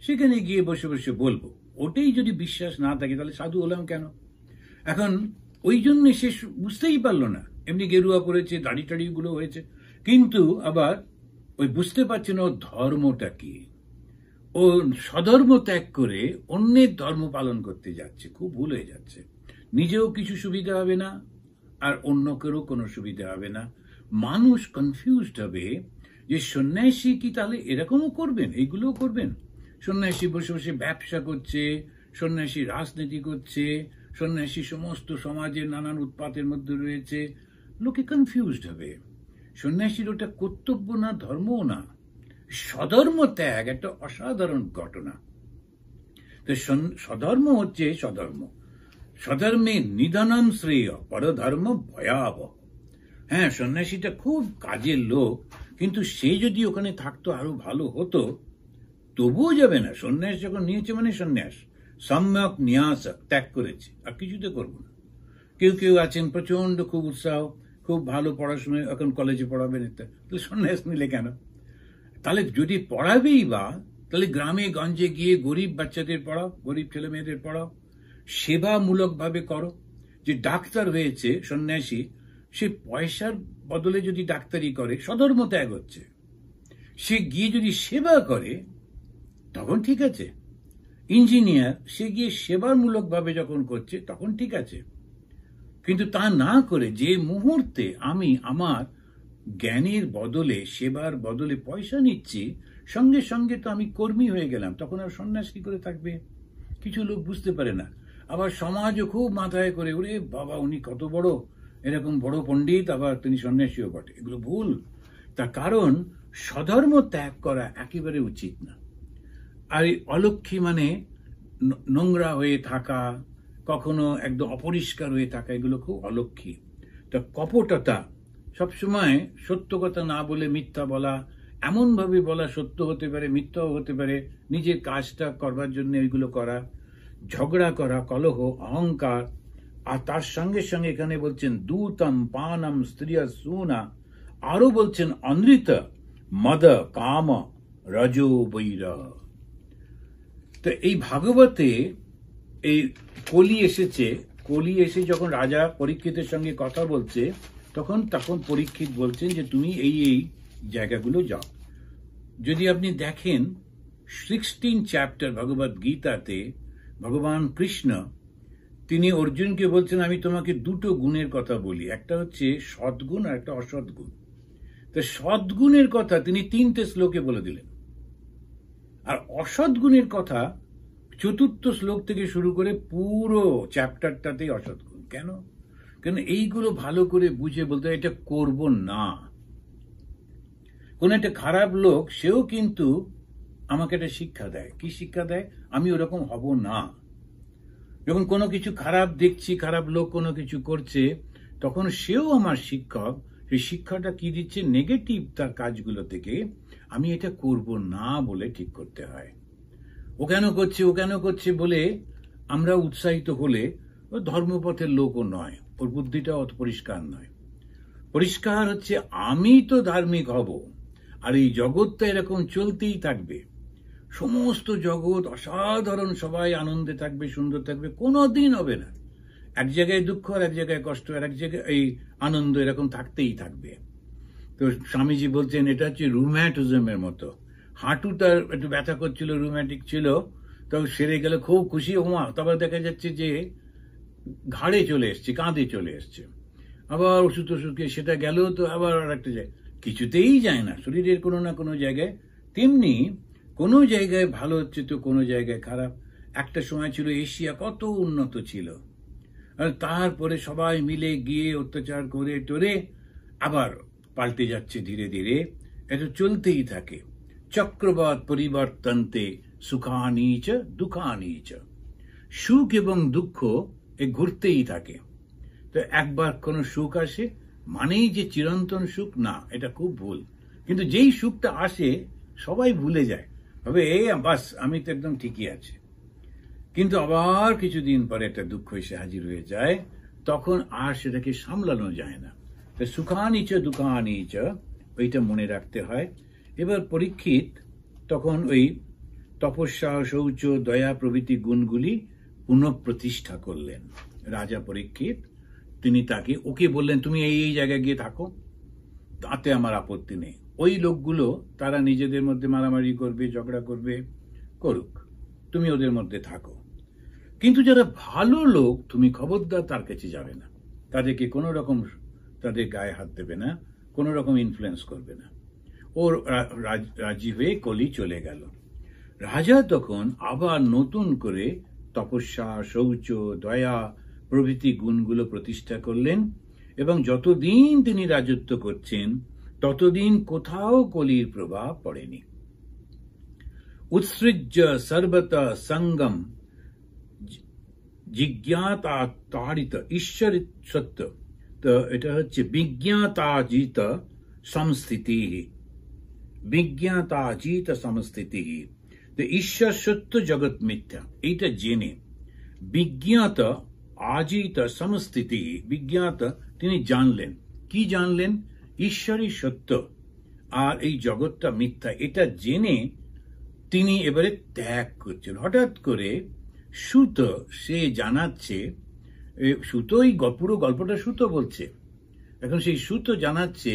সেখানে গিয়ে বসে বসে বলবো। ওটাই যদি বিশ্বাস না থাকে, তাহলে সাধু হলাম কেন? এখন ওই জন্য সে বুঝতেই পারলো না, এমনি গেরুয়া করেছে, দাড়ি টাড়িগুলো হয়েছে, কিন্তু আবার ওই বুঝতে পারছে না ওর ধর্মটা কি। ও স্বধর্ম ত্যাগ করে অন্যের ধর্ম পালন করতে যাচ্ছে, খুব ভুল হয়ে যাচ্ছে। নিজেও কিছু সুবিধা হবে না, আর অন্যকেরও কোনো সুবিধা হবে না। মানুষ কনফিউজড হবে যে সন্ন্যাসী কি তাহলে এরকমও করবেন, এইগুলোও করবেন? সন্ন্যাসী বসে বসে ব্যবসা করছে, সন্ন্যাসী রাজনীতি করছে, সন্ন্যাসী সমস্ত সমাজের নানান উৎপাতের মধ্যে রয়েছে। লোকে কনফিউজড হবে। সন্ন্যাসীর ওটা কর্তব্য না, ধর্মও না। স্বধর্ম ত্যাগ একটা অসাধারণ ঘটনা। তো স্বধর্ম হচ্ছে স্বধর্ম। স্বধর্মে নিধনম শ্রেয়, পরধর্ম ভয়াবহ। হ্যাঁ, সন্ন্যাসীটা খুব কাজের লোক, কিন্তু সে যদি ওখানে থাকতো আরো ভালো হতো, তবুও যাবে না। সন্ন্যাস যখন নিয়েছে মানে সন্ন্যাস, সম্যক ন্যাস, ত্যাগ করেছে, আর কিছুতে করবো না। কেউ কেউ আছেন প্রচন্ড খুব উৎসাহ, খুব ভালো পড়াশোনা, এখন কলেজে পড়াবেন, তাহলে সন্ন্যাস নিলে কেন? তাহলে যদি পড়াবেই বা, তাহলে গ্রামে গঞ্জে গিয়ে গরিব বাচ্চাদের পড়াও, গরিব ছেলে মেয়েদের পড়াও, সেবামূলকভাবে করো। যে ডাক্তার হয়েছে সন্ন্যাসী, সে পয়সার বদলে যদি ডাক্তারি করে সধর্ম ত্যাগ হচ্ছে। সে গিয়ে যদি সেবা করে তখন ঠিক আছে। ইঞ্জিনিয়ার সে গিয়ে সেবামূলকভাবে যখন করছে তখন ঠিক আছে। কিন্তু তা না করে যে মুহূর্তে আমি আমার জ্ঞানের বদলে, সেবার বদলে পয়সা নিচ্ছি, সঙ্গে সঙ্গে তো আমি কর্মী হয়ে গেলাম, তখন আর সন্ন্যাস কি করে থাকবে? কিছু লোক বুঝতে পারে না। আবার সমাজও খুব মাথায় করে, ওরে বাবা উনি কত বড়, এরকম বড় পণ্ডিত, আবার তিনি সন্ন্যাসীও বটে। এগুলো ভুল। তার কারণ স্বধর্ম ত্যাগ করা একেবারে উচিত না। আর এই অলক্ষী মানে নোংরা হয়ে থাকা, কখনো একদম অপরিষ্কার হয়ে থাকা, এগুলো খুব অলক্ষী। তা কপটতা, সবসময় সত্য কথা না বলে মিথ্যা বলা, এমন ভাবে বলা সত্য হতে পারে মিথ্যাও হতে পারে, নিজের কাজটা করবার জন্য এগুলো করা, ঝগড়া করা, কলহ, অহংকার। আর তার সঙ্গে সঙ্গে এখানে বলছেন দূতম পানম স্ত্রিয় সুনা, আরো বলছেন অনৃত মদ কাম রজো বৈর। তো এই ভাগবতে এই কলি এসেছে, কলি এসে যখন রাজা পরীক্ষিতের সঙ্গে কথা বলছে, তখন পরীক্ষিত বলছেন যে তুমি এই এই জায়গাগুলো যাও। যদি আপনি দেখেন 16 চ্যাপ্টার ভগবত গীতাতে ভগবান কৃষ্ণ তিনি অর্জুনকে বলছেন আমি তোমাকে দুটো গুণের কথা বলি, একটা হচ্ছে সদ্গুণ আর একটা অসদ্গুণ। তো সদ্গুণের কথা তিনি 3টে শ্লোকে বলে দিলেন, আর অসদ্গুণের কথা 4র্থ শ্লোক থেকে শুরু করে পুরো চ্যাপ্টারটাতেই অসদ্গুণ। কেন? কেন এইগুলো ভালো করে বুঝে বলতে এটা করব না। কোন একটা খারাপ লোক সেও কিন্তু আমাকে একটা শিক্ষা দেয়। কি শিক্ষা দেয়? আমি ওরকম হব না। যখন কোনো কিছু খারাপ দেখছি, খারাপ লোক কোনো কিছু করছে, তখন সেও আমার শিক্ষক। সেই শিক্ষাটা কি দিচ্ছে? নেগেটিভ তার কাজগুলো থেকে আমি এটা করব না বলে ঠিক করতে হয়। ও কেন করছে বলে আমরা উৎসাহিত হলে ও ধর্মপথের লোকও নয়, ওর বুদ্ধিটা অত পরিষ্কার নয়। পরিষ্কার হচ্ছে আমি তো ধার্মিক হব, আর এই জগৎটা এরকম চলতেই থাকবে। সমস্ত জগৎ অসাধারণ, সবাই আনন্দে থাকবে, সুন্দর থাকবে, কোনোদিন হবে না। এক জায়গায় দুঃখ আর এক জায়গায় কষ্ট আর এক জায়গায় এই আনন্দ, এরকম থাকতেই থাকবে। তো স্বামীজি বলছেন এটা হচ্ছে রুম্যাটিজমের মতো। হাঁটুটার একটু ব্যথা করছিল, রুম্যাটিক ছিল, তো সেরে গেলে খুব খুশি হওয়া, তারপর দেখা যাচ্ছে যে ঘাড়ে চলে এসছে, কাঁধে চলে এসছে, আবার ওষুধ সেটা গেল, তো আবার আর একটা যায়, কিছুতেই যায় না শরীরের কোনো না কোনো জায়গায়। তেমনি কোনো জায়গায় ভালো হচ্ছে তো কোনো জায়গায় খারাপ। একটা সময় ছিল এশিয়া কত উন্নত ছিল, আর তারপরে সবাই মিলে গিয়ে অত্যাচার করে টোরে আবার পাল্টে যাচ্ছে ধীরে ধীরে। এটা চলতেই থাকে। চক্রবাত পরিবর্তন্তে সুখানিচ দুঃখানিচ, সুখ এবং দুঃখ এ ঘুরতেই থাকে। তো একবার কোনো সুখ আসে মানেই যে চিরন্তন সুখ না, এটা খুব ভুল। কিন্তু যেই সুখটা আসে সবাই ভুলে যায়, তবে এই বাস আমি তো একদম ঠিকই আছি। কিন্তু আবার কিছুদিন পরে একটা দুঃখ এসে হাজির হয়ে যায়, তখন আর সেটাকে সামলানো যায় না। সুখানিচ দুঃখানিচ, ওইটা মনে রাখতে হয়। এবার পরীক্ষিত তখন ওই তপস্যা, শৌচ, দয়া প্রভৃতি গুণগুলি পুনঃপ্রতিষ্ঠা করলেন। রাজা পরীক্ষিত তিনি তাকে ওকে বললেন তুমি এই এই জায়গায় গিয়ে থাকো, তাতে আমার আপত্তি নেই। ওই লোকগুলো তারা নিজেদের মধ্যে মারামারি করবে, ঝগড়া করবে, করুক, তুমি ওদের মধ্যে থাকো। কিন্তু যারা ভালো লোক তুমি খবরদার তার কাছে যাবে না, তাদেরকে কোনো রকম তাদের গায়ে হাত দেবে না, কোনো রকম ইনফ্লুয়েন্স করবে না। ওর রাজি হয়ে কলি চলে গেল। রাজা তখন আবার নতুন করে তপস্যা, শৌচ, দয়া প্রভৃতি গুণগুলো প্রতিষ্ঠা করলেন, এবং যতদিন তিনি রাজত্ব করছেন ততদিন কোথাও কলির প্রভাব পড়েনি। উৎসৃজ্য সর্বত সঙ্গম জিজ্ঞাতা তাড়িত ঈশ্বর সত্য, তো এটা হচ্ছে বিজ্ঞাতাজিত সংস্থিতি, বিজ্ঞাতাজিত সংস্থিতি। তো ঈশ্বর সত্য, জগৎ মিথ্যা, এইটা জেনে বিজ্ঞাত আজিত সমস্থিতি, বিজ্ঞাত তিনি জানলেন। কি জানলেন? ঈশ্বরই সত্য আর এই জগৎটা মিথ্যা, এটা জেনে তিনি এবারে ত্যাগ করছেন। হঠাৎ করে সুত সে জানাচ্ছে, সুতো এই পুরো গল্পটা সুত বলছে। এখন সেই সুত জানাচ্ছে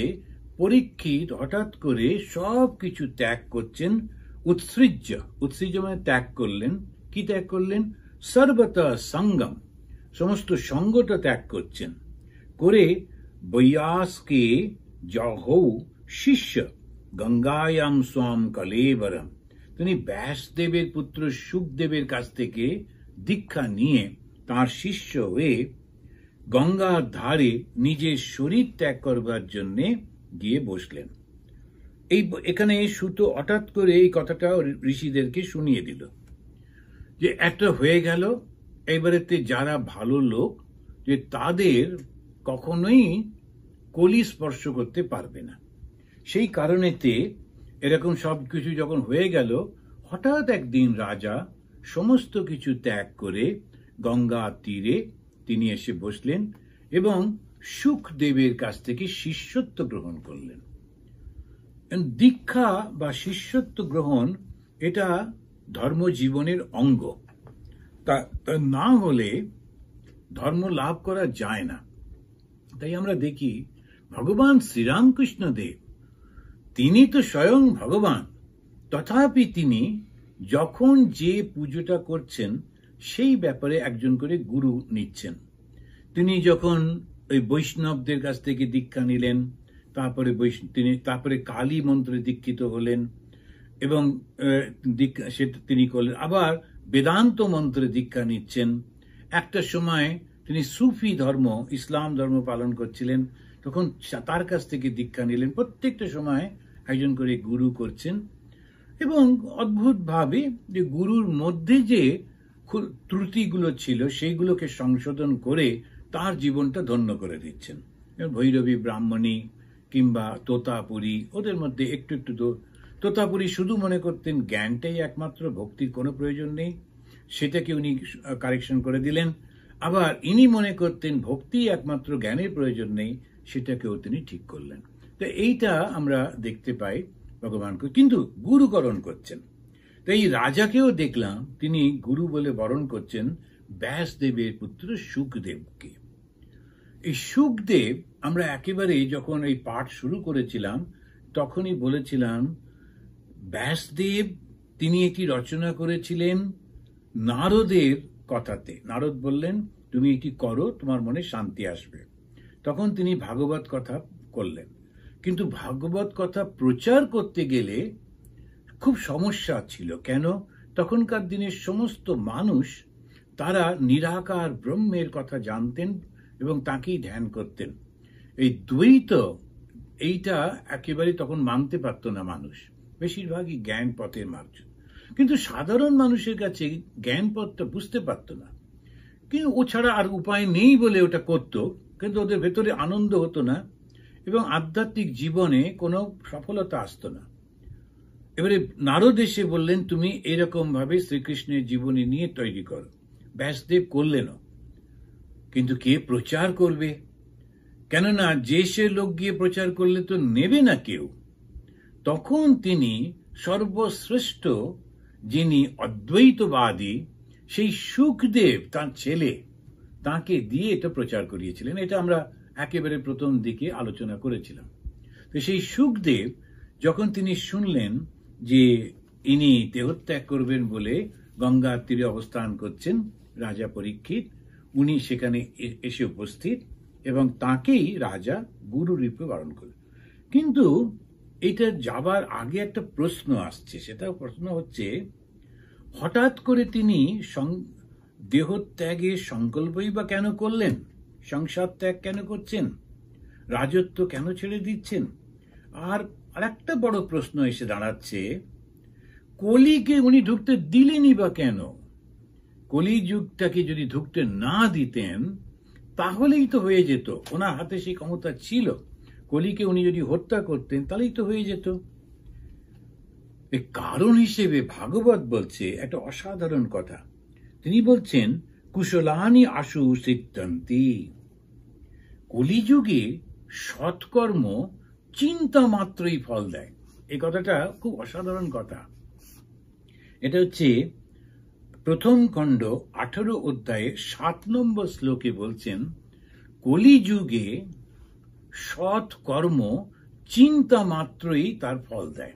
পরীক্ষিত হঠাৎ করে সব কিছু ত্যাগ করছেন। উৎসৃজ্য, উৎসৃজ্য মানে ত্যাগ করলেন। কি ত্যাগ করলেন? সর্বত সঙ্গম, সমস্ত সঙ্গটা ত্যাগ করছেন। করে বৈয়াসকে জহৌ শিষ্য গঙ্গায়াম স্বাম কলেবরম, তিনি ব্যাসদেবের পুত্র সুখদেবের কাছ থেকে দীক্ষা নিয়ে তার শিষ্য হয়ে গঙ্গার ধারে নিজের শরীর ত্যাগ করবার জন্য গিয়ে বসলেন। এখানে সুত হঠাৎ করে এই কথাটা ঋষিদেরকে শুনিয়ে দিল যে একটা হয়ে গেল। এবারেতে যারা ভালো লোক, যে তাদের কখনোই কলি স্পর্শ করতে পারবে না। সেই কারণেতে এরকম সবকিছু যখন হয়ে গেল, হঠাৎ একদিন রাজা সমস্ত কিছু ত্যাগ করে গঙ্গা তীরে তিনি এসে বসলেন এবং সুখদেবের কাছ থেকে শিষ্যত্ব গ্রহণ করলেন। দীক্ষা বা শিষ্যত্ব গ্রহণ এটা ধর্মজীবনের অঙ্গ। তা না হলে ধর্ম লাভ করা যায় না। তাই আমরা দেখি ভগবান শ্রীরামকৃষ্ণ দেব, তিনি তো স্বয়ং ভগবান, তথাপি তিনি যখন যে পুজোটা করছেন সেই ব্যাপারে একজন করে গুরু নিচ্ছেন। তিনি যখন ওই বৈষ্ণবদের কাছ থেকে দীক্ষা নিলেন, তারপরে কালী মন্ত্রে দীক্ষিত হলেন এবং তিনি করলেন। আবার বেদান্ত মন্ত্রে দীক্ষা নিচ্ছেন। একটা সময় তিনি সুফি ধর্ম, ইসলাম ধর্ম পালন করছিলেন, তখন তার কাছ থেকে দীক্ষা নিলেন। প্রত্যেকটা সময় একজন করে গুরু করছেন এবং অদ্ভুতভাবে যে গুরুর মধ্যে যে ত্রুটিগুলো ছিল সেইগুলোকে সংশোধন করে তার জীবনটা ধন্য করে দিচ্ছেন। ভৈরবী ব্রাহ্মণী কিংবা তোতাপুরী, ওদের মধ্যে একটু একটু তোতাপুরী শুধু মনে করতেন জ্ঞানটাই একমাত্র, ভক্তির কোনো প্রয়োজন নেই, সেটাকে উনি কারেকশন করে দিলেন। আবার ইনি মনে করতেন ভক্তি একমাত্র, জ্ঞানের প্রয়োজন নেই, সেটাকেও তিনি ঠিক করলেন। তো এইটা আমরা দেখতে পাই ভগবানকে কিন্তু গুরুকরণ করছেন। তো এই রাজাকেও দেখলাম তিনি গুরু বলে বরণ করছেন ব্যাসদেবের পুত্র সুখদেবকে। এই সুখদেব আমরা একেবারে যখন এই পাঠ শুরু করেছিলাম তখনই বলেছিলাম ব্যাসদেব তিনি এটি রচনা করেছিলেন নারদের কথাতে। নারদ বললেন তুমি এটি করো, তোমার মনে শান্তি আসবে। তখন তিনি ভাগবত কথা করলেন। কিন্তু ভাগবত কথা প্রচার করতে গেলে খুব সমস্যা ছিল। কেন? তখনকার দিনের সমস্ত মানুষ তারা নিরাকার ব্রহ্মের কথা জানতেন এবং তাকেই ধ্যান করতেন। এই দ্বৈত এইটা একেবারে তখন মানতে পারত না মানুষ, বেশিরভাগই জ্ঞান পথের মানুষ। কিন্তু সাধারণ মানুষের কাছে জ্ঞান পথটা বুঝতে পারত না, কিন্তু ও ছাড়া আর উপায় নেই বলে ওটা করত, কিন্তু ওদের ভেতরে আনন্দ হতো না এবং আধ্যাত্মিক জীবনে কোনো সফলতা আসতো না। এবারে নারদ এসে বললেন তুমি এরকম ভাবে শ্রীকৃষ্ণের জীবনী নিয়ে তৈরি করো। ব্যাসদেব করলেনও, কিন্তু কে প্রচার করবে? কেননা যে সে লোক গিয়ে প্রচার করলে তো নেবে না কেউ। তখন তিনি সর্বশ্রেষ্ঠ যিনি অদ্বৈতবাদী সেই সুখদেব তার ছেলে, তাকে দিয়ে এটা প্রচার করিয়েছিলেন। এটা আমরা একেবারে প্রথম দিকে আলোচনা করেছিলাম। তো সেই সুখদেব যখন তিনি শুনলেন যে ইনি দেহত্যাগ করবেন বলে গঙ্গার তীরে অবস্থান করছেন রাজা পরীক্ষিত, উনি সেখানে এসে উপস্থিত এবং তাকেই রাজা গুরু রূপে বরণ করলেন। কিন্তু এটা যাবার আগে একটা প্রশ্ন আসছে। সেটা প্রশ্ন হচ্ছে হঠাৎ করে তিনি দেহত্যাগের সংকল্পই বা কেন করলেন? সংসার ত্যাগ কেন করছেন? রাজত্ব কেন ছেড়ে দিচ্ছেন? আর আরেকটা বড় প্রশ্ন এসে দাঁড়াচ্ছে, কলিকে উনি ঢুকতে দিলেনই বা কেন? কলিযুগটাকে যদি ঢুকতে না দিতেন তাহলেই তো হয়ে যেত, ওনার হাতে সেই ক্ষমতা ছিল। কলিকে উনি যদি হত্যা করতেন তাহলেই তো হয়ে যেত। এই কারণ হিসেবে ভাগবত বলছে একটা অসাধারণ কথা। তিনি বলছেন কুশলানি আশু সিদ্ধন্তি, কলিযুগে সৎকর্ম চিন্তা মাত্রই ফল দেয়। এই কথাটা খুব অসাধারণ কথা। এটা হচ্ছে প্রথম খণ্ড 18 অধ্যায়ে 7 নম্বর শ্লোকে বলছেন, কলিযুগে সৎ কর্ম চিন্তা মাত্রই তার ফল দেয়।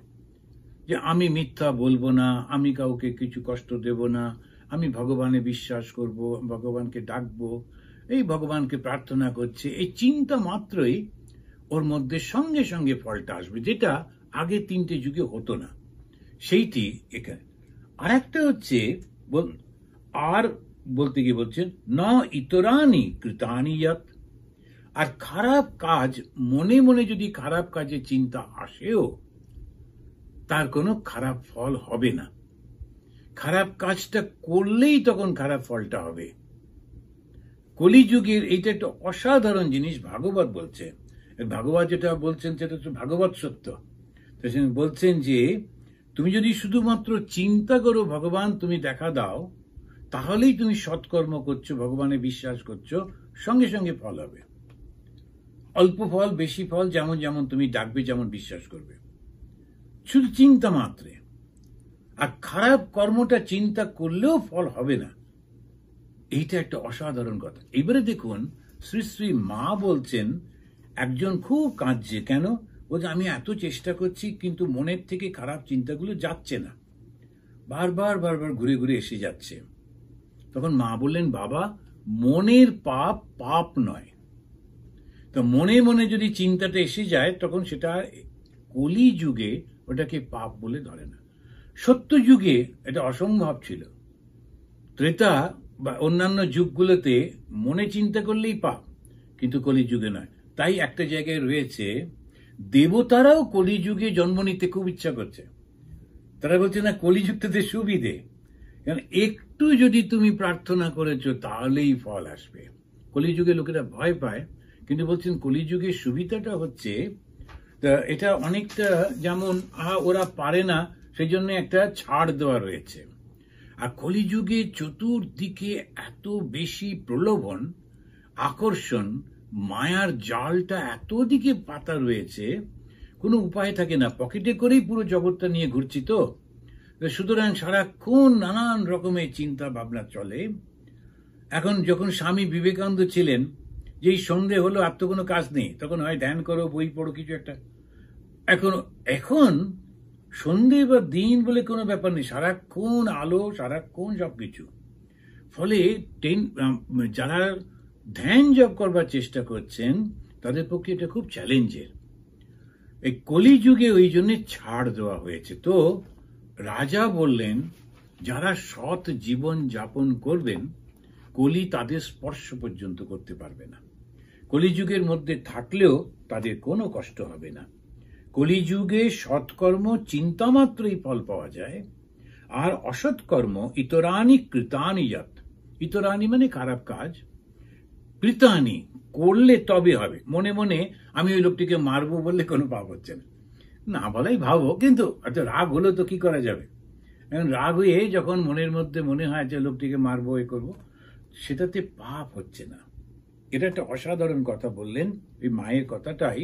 যে আমি মিথ্যা বলবো না, আমি কাউকে কিছু কষ্ট দেব না, আমি ভগবানে বিশ্বাস করব, ভগবানকে ডাকবো, এই ভগবানকে প্রার্থনা করছে, এই চিন্তা মাত্রই ওর মধ্যে সঙ্গে সঙ্গে ফলটা আসবে, যেটা আগে 3টে যুগে হতো না। সেইটি এখানে। আর একটা হচ্ছে আর বলতে গিয়ে বলছেন, ন ইতরানি কৃতানি ইয়াত। আর খারাপ কাজ মনে মনে যদি খারাপ কাজের চিন্তা আসেও, তার কোনো খারাপ ফল হবে না। খারাপ কাজটা করলেই তখন খারাপ ফলটা হবে। কলিযুগের এইটা একটা অসাধারণ জিনিস ভাগবত বলছে। ভাগবত যেটা বলছেন সেটা হচ্ছে ভাগবত সত্য। বলছেন যে তুমি যদি শুধুমাত্র চিন্তা করো, ভগবান তুমি দেখা দাও, তাহলেই তুমি সৎকর্ম করছো, ভগবানে বিশ্বাস করছো, সঙ্গে সঙ্গে ফল হবে। অল্প ফল বেশি ফল, যেমন যেমন তুমি ডাকবে, যেমন বিশ্বাস করবে, শুধু চিন্তা মাত্রে। আর খারাপ কর্মটা চিন্তা করলেও ফল হবে না। এইটা একটা অসাধারণ কথা। এবারে দেখুন, শ্রী শ্রী মা বলছেন, একজন খুব কাঁদছে, কেন? বলছে আমি এত চেষ্টা করছি কিন্তু মনের থেকে খারাপ চিন্তাগুলো যাচ্ছে না, বারবার বারবার ঘুরে ঘুরে এসে যাচ্ছে। তখন মা বললেন, বাবা, মনের পাপ পাপ নয়। তো মনে মনে যদি চিন্তাটা এসে যায়, তখন সেটা কলি যুগে ওটাকে পাপ বলে ধরে না। সত্য যুগে এটা অসম্ভব ছিল। ত্রেতা বা অন্যান্য যুগগুলোতে মনে চিন্তা করলেই পাপ, কিন্তু কলিযুগে নয়। তাই একটা জায়গায় রয়েছে, দেবতারাও কলিযুগে জন্ম নিতে খুব ইচ্ছা করছে। তারা বলছে না, কলিযুগটাতে সুবিধে, কারণ একটু যদি তুমি প্রার্থনা করেছো তাহলেই ফল আসবে। কলিযুগে লোকেরা ভয় পায়, কিন্তু বলছেন কলিযুগের সুবিধাটা হচ্ছে, এটা অনেকটা যেমন ওরা পারে না, সেই জন্য একটা ছাড় দেওয়া রয়েছে। আর কলিযুগে চতুর্দিকে এত বেশি প্রলোভন, আকর্ষণ, মায়ার জালটা এত দিকে পাতা রয়েছে, কোনো উপায় থাকে না। পকেটে করেই পুরো জগৎটা নিয়ে ঘুরছি তো, সুতরাং সারাক্ষণ নানান রকমের চিন্তা ভাবনা চলে। এখন যখন স্বামী বিবেকানন্দ ছিলেন, যেই সন্ধে হলো আর তো কোনো কাজ নেই, তখন হয় ধ্যান করো, বই পড়ো, কিছু একটা। এখন সন্ধে বা দিন বলে কোনো ব্যাপার নেই, সারাক্ষণ আলো, সারাক্ষণ সবকিছু। ফলে যারা ধ্যান জপ করবার চেষ্টা করছেন, তাদের পক্ষে এটা খুব চ্যালেঞ্জের। এই কলিযুগে ওই জন্য ছাড় দেওয়া হয়েছে। তো রাজা বললেন, যারা সৎ জীবন যাপন করবেন, কলি তাদের স্পর্শ পর্যন্ত করতে পারবে না। কলিযুগের মধ্যে থাকলেও তাদের কোনো কষ্ট হবে না। কলিযুগে সৎকর্ম চিন্তা মাত্রই ফল পাওয়া যায়, আর অসৎকর্ম ইতরানি কৃতানি ইয়াত। ইতরানি মানে খারাপ কাজ, কৃতানি করলে তবে হবে। মনে মনে আমি ওই লোকটিকে মারবো বললে কোনো পাপ হচ্ছে না, না বলাই ভাবো, কিন্তু রাগ হলো তো কি করা যাবে। এখন রাগ হয়ে যখন মনের মধ্যে মনে হয় যে লোকটিকে মারবো, এ করবো, সেটাতে পাপ হচ্ছে না। এটা একটা অসাধারণ কথা বললেন। এই মায়ের কথাটাই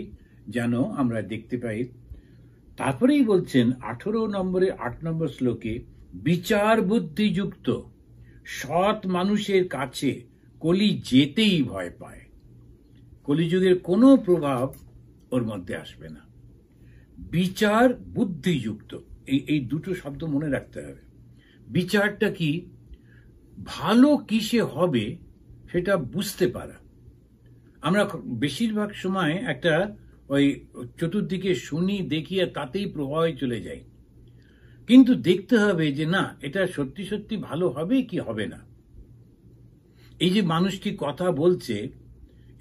যেন আমরা দেখতে পাই। তারপরেই বলছেন 18 নম্বরে 8 নম্বর শ্লোকে, বিচার বুদ্ধিযুক্ত সৎ মানুষের কাছে কলি যেতেই ভয় পায়। কলিযুগের কোনো প্রভাব ওর মধ্যে আসবে না। বিচার বুদ্ধিযুক্ত, এই দুটো শব্দ মনে রাখতে হবে। বিচারটা কি? ভালো কিসে হবে সেটা বুঝতে পারা। আমরা বেশিরভাগ সময় একটা ওই চতুর্দিকে শুনি, দেখি, আর তাতেই প্রভাবে চলে যাই। কিন্তু দেখতে হবে যে না, এটা সত্যি সত্যি ভালো হবে কি হবে না। এই যে মানুষটি কথা বলছে,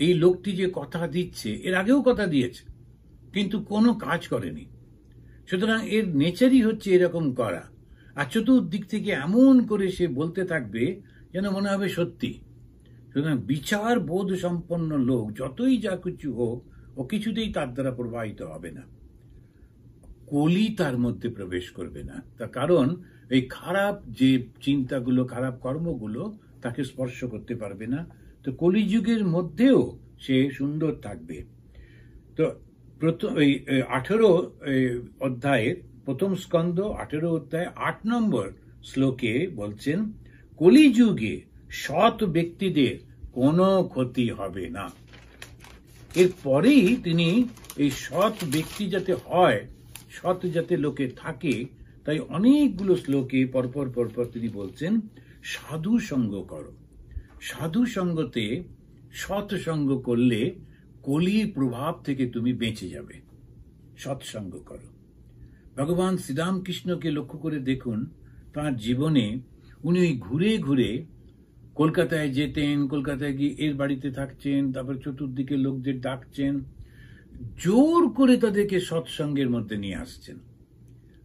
এই লোকটি যে কথা দিচ্ছে, এর আগেও কথা দিয়েছে কিন্তু কোনো কাজ করেনি। সুতরাং এর নেচারই হচ্ছে এরকম করা। আর চতুর্দিক থেকে এমন করে সে বলতে থাকবে যেন মনে হবে সত্যি। সুতরাং বিচার বোধ সম্পন্ন লোক যতই যা কিছু হোক, ও কিছুতেই তার দ্বারা প্রভাবিত হবে না। কলি তার মধ্যে প্রবেশ করবে না, তার কারণ এই খারাপ যে চিন্তাগুলো, খারাপ কর্মগুলো তাকে স্পর্শ করতে পারবে না। তো কলিযুগের মধ্যেও সে সুন্দর থাকবে। তো প্রথম 18 অধ্যায়ের প্রথম স্কন্ধ 18 অধ্যায় 8 নম্বর শ্লোকে বলছেন, কলিযুগে সৎ ব্যক্তিদের কোনো ক্ষতি হবে না। এরপরেই তিনি এই সৎ ব্যক্তি যাতে হয়, সৎ যাতে লোকে থাকে, তাই অনেকগুলো শ্লোকে পরপর পরপর তিনি বলছেন সাধু সঙ্গ করো। সাধু সঙ্গতে সৎসঙ্গ করলে কলির প্রভাব থেকে তুমি বেঁচে যাবে। সৎসঙ্গ করো। ভগবান শ্রীরামকৃষ্ণকে লক্ষ্য করে দেখুন, তাঁর জীবনে উনি ঘুরে ঘুরে কলকাতায় যেতেন, কলকাতায় গিয়ে এর বাড়িতে থাকছেন, তারপর চতুর্দিকে লোকদের ডাকছেন, জোর করে তাদেরকে সৎসঙ্গের মধ্যে নিয়ে আসছেন।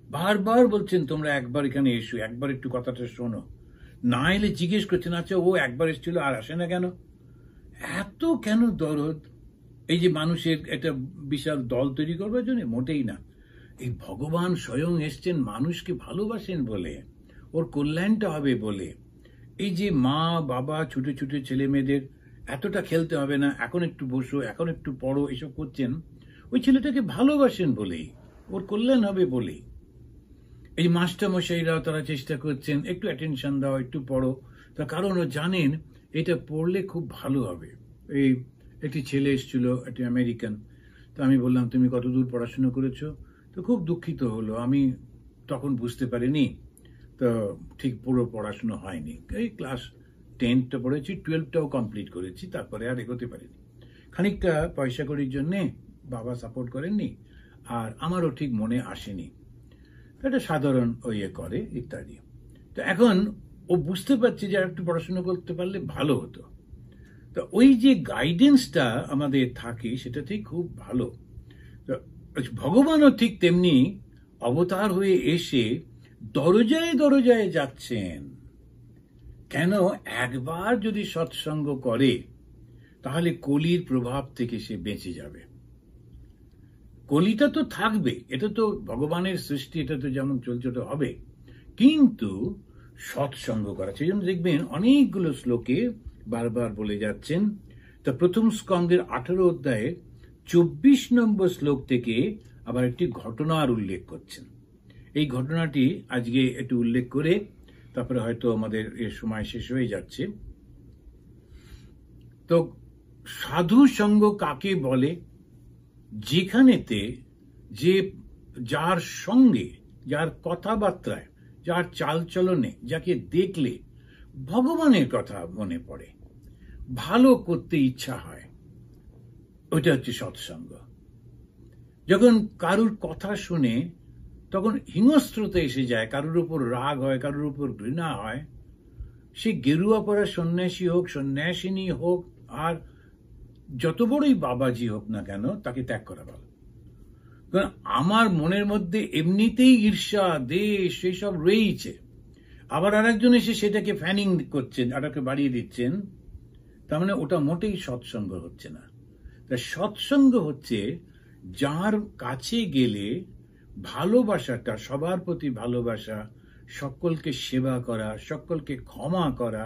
বারবার বলছেন তোমরা একবার এখানে এসো, একবার একটু কথাটা শোনো। না এলে জিজ্ঞেস করছেন, আচ্ছা ও একবার এসেছিল আর আসে না কেন? এত কেন দরদ? এই যে মানুষের একটা বিশাল দল তৈরি করবার জন্য? মোটেই না। এই ভগবান স্বয়ং এসছেন মানুষকে ভালোবাসেন বলে, ওর কল্যাণটা হবে বলে। এই যে মা বাবা ছোট ছোট ছেলে মেয়েদের এতটা খেলতে হবে না, এখন একটু বসো, এখন একটু পড়ো, এসব করছেন ওই ছেলেটাকে ভালোবাসেন বলেই, ওর কল্যাণ হবে বলেই। এই মাস্টারমশাইরাও তারা চেষ্টা করছেন একটু অ্যাটেনশন দাও, একটু পড়ো, তার কারণ ও জানেন এটা পড়লে খুব ভালো হবে। এই একটি ছেলে এসেছিল, একটি আমেরিকান, তো আমি বললাম তুমি কতদূর পড়াশোনা করেছো? তো খুব দুঃখিত হলো, আমি তখন বুঝতে পারিনি, তো ঠিক পুরো পড়াশোনা হয়নি। এই ক্লাস 10টা পড়েছি, 12টাও কমপ্লিট করেছি, তারপরে আর এগোতে পারিনি। খানিকটা পয়সা কড়ির জন্যে বাবা সাপোর্ট করেননি, আর আমারও ঠিক মনে আসেনি। এটা সাধারণ ইয়ে করে ইত্যাদি। তো এখন ও বুঝতে পারছে যে একটু পড়াশোনা করতে পারলে ভালো হতো। তো ওই যে গাইডেন্সটা আমাদের থাকে সেটাতেই খুব ভালো। তো ভগবানও ঠিক তেমনি অবতার হয়ে এসে দরজায় দরজায় যাচ্ছেন। কেন? একবার যদি সৎসঙ্গ করে তাহলে কলির প্রভাব থেকে সে বেঁচে যাবে। কলিটা তো থাকবে, এটা তো ভগবানের সৃষ্টি, এটা তো যেমন চলছে তো হবে, কিন্তু সৎসঙ্গ করা। সেই জন্য দেখবেন অনেকগুলো শ্লোকে বারবার বলে যাচ্ছেন। তা প্রথম স্কন্ধের 18 অধ্যায়ে 24 নম্বর শ্লোক থেকে আবার একটি ঘটনার উল্লেখ করছেন। এই ঘটনাটি আজকে একটু উল্লেখ করে তারপরে হয়তো আমাদের এর সময় শেষ হয়ে যাচ্ছে। তো সাধু সঙ্গ কাকে বলে? যেখানেতে যে যার সঙ্গে, যার কথাবার্তায়, যার চালচলনে, যাকে দেখলে ভগবানের কথা মনে পড়ে, ভালো করতে ইচ্ছা হয়, ওইটা হচ্ছে সৎসঙ্গ। যখন কারুর কথা শুনে তখন হিংস্রতা এসে যায়, কারুর উপর রাগ হয়, কারুর উপর ঘৃণা হয়, সে গেরুয়া পরা সন্ন্যাসী হোক, সন্ন্যাসিনী হোক, আর যত বড়ই বাবাজি হোক না কেন, তাকে ত্যাগ করা ভালো। কারণ আমার মনের মধ্যে এমনিতেই ঈর্ষা, দেশ এইসব রয়েছে, আবার আরেকজন এসে সেটাকে ফ্যানিং করছেন, আরেককে বাড়িয়ে দিচ্ছেন, তার মানে ওটা মোটেই সৎসঙ্গ হচ্ছে না। তা সৎসঙ্গ হচ্ছে যার কাছে গেলে ভালোবাসাটা, সবার প্রতি ভালোবাসা, সকলকে সেবা করা, সকলকে ক্ষমা করা,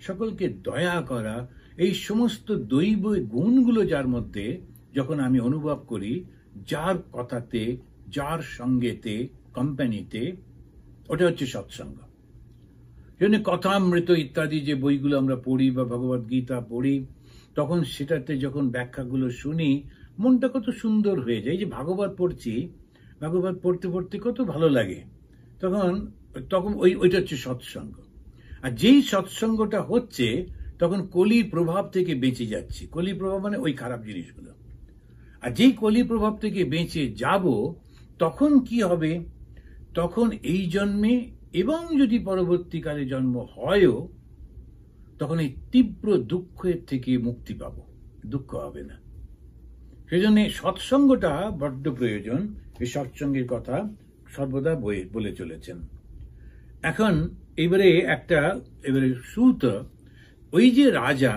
সকলকে দয়া করা, এই সমস্ত দৈব গুণগুলো যার মধ্যে যখন আমি অনুভব করি, যার কথাতে, যার সঙ্গেতে, কোম্পানিতে, ওটা হচ্ছে সৎসঙ্গ। জন্য কথামৃত ইত্যাদি যে বইগুলো আমরা পড়ি বা ভগবদ গীতা পড়ি, তখন সেটাতে যখন ব্যাখ্যাগুলো শুনি মনটা কত সুন্দর হয়ে যায়। এই যে ভাগবত পড়ছি, ভাগবত পড়তে পড়তে কত ভালো লাগে, তখন তখন ওইটা হচ্ছে সৎসঙ্গ। আর যেই সৎসঙ্গটা হচ্ছে তখন কলির প্রভাব থেকে বেঁচে যাচ্ছি। কলির প্রভাব মানে ওই খারাপ জিনিসগুলো। আর যেই কলির প্রভাব থেকে বেঁচে যাব তখন কি হবে? তখন এই জন্মে এবং যদি পরবর্তীকালে জন্ম হয়ও, তখন এই তীব্র দুঃখের থেকে মুক্তি পাবো, দুঃখ হবে না। সেই জন্য সৎসঙ্গটা বড্ড প্রয়োজন। এই সৎসঙ্গের কথা সর্বদা বলে চলেছেন। এখন এবারে সুত, ওই যে রাজা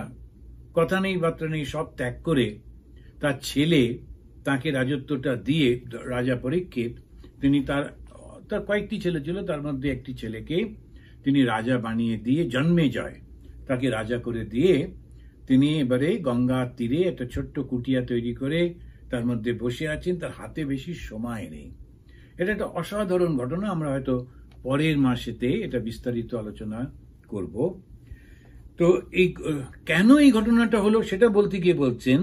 কথা নেই বার্তা নেই সব ত্যাগ করে তার ছেলে, তাকে রাজত্বটা দিয়ে, রাজা পরীক্ষিত, তিনি তার কয়েকটি ছেলে ছিল, তার মধ্যে একটি ছেলেকে তিনি রাজা বানিয়ে দিয়ে, জন্মেজয় তাকে রাজা করে দিয়ে, তিনি এবারে গঙ্গার তীরে একটা ছোট্ট কুটিয়া তৈরি করে তার মধ্যে বসে আছেন, তার হাতে বেশি সময় নেই। এটা একটা অসাধারণ ঘটনা, আমরা হয়তো পরের মাসেতে এটা বিস্তারিত আলোচনা করব। তো এই কেন এই ঘটনাটা হলো সেটা বলতে গিয়ে বলছেন,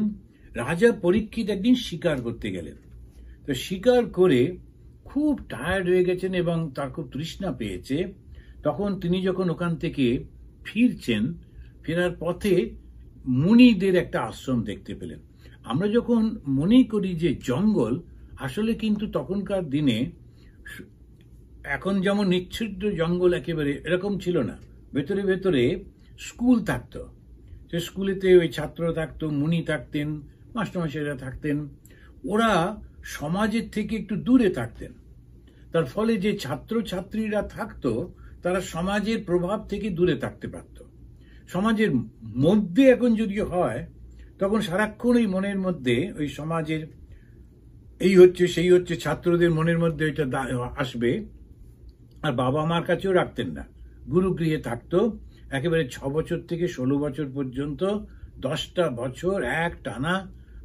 রাজা পরীক্ষিত একদিন শিকার করতে গেলেন। তো শিকার করে খুব টায়ার্ড হয়ে গেছেন এবং তার খুব তৃষ্ণা পেয়েছে। তখন তিনি যখন ওখান থেকে ফিরছেন, ফেরার পথে মুনিদের একটা আশ্রম দেখতে পেলেন। আমরা যখন মনে করি যে জঙ্গল, আসলে কিন্তু তখনকার দিনে এখন যেমন নিচ্ছিদ্র জঙ্গল একেবারে এরকম ছিল না। ভেতরে ভেতরে স্কুল থাকতো, সে স্কুলেতে ওই ছাত্র থাকতো, মুনি থাকতেন, মাস্টারমশাইরা থাকতেন। ওরা সমাজের থেকে একটু দূরে থাকতেন। তার ফলে যে ছাত্র ছাত্রীরা থাকতো তারা সমাজের প্রভাব থেকে দূরে থাকতে পারত। সমাজের মধ্যে এখন যদি হয়, তখন সারাক্ষণ ওই মনের মধ্যে ওই সমাজের এই হচ্ছে সেই হচ্ছে, ছাত্রদের মনের মধ্যে ওইটা আসবে। আর বাবা মার কাছেও রাখতেন না, গুরুগৃহে থাকতো। একেবারে 6 বছর থেকে 16 বছর পর্যন্ত 10টা বছর এক টানা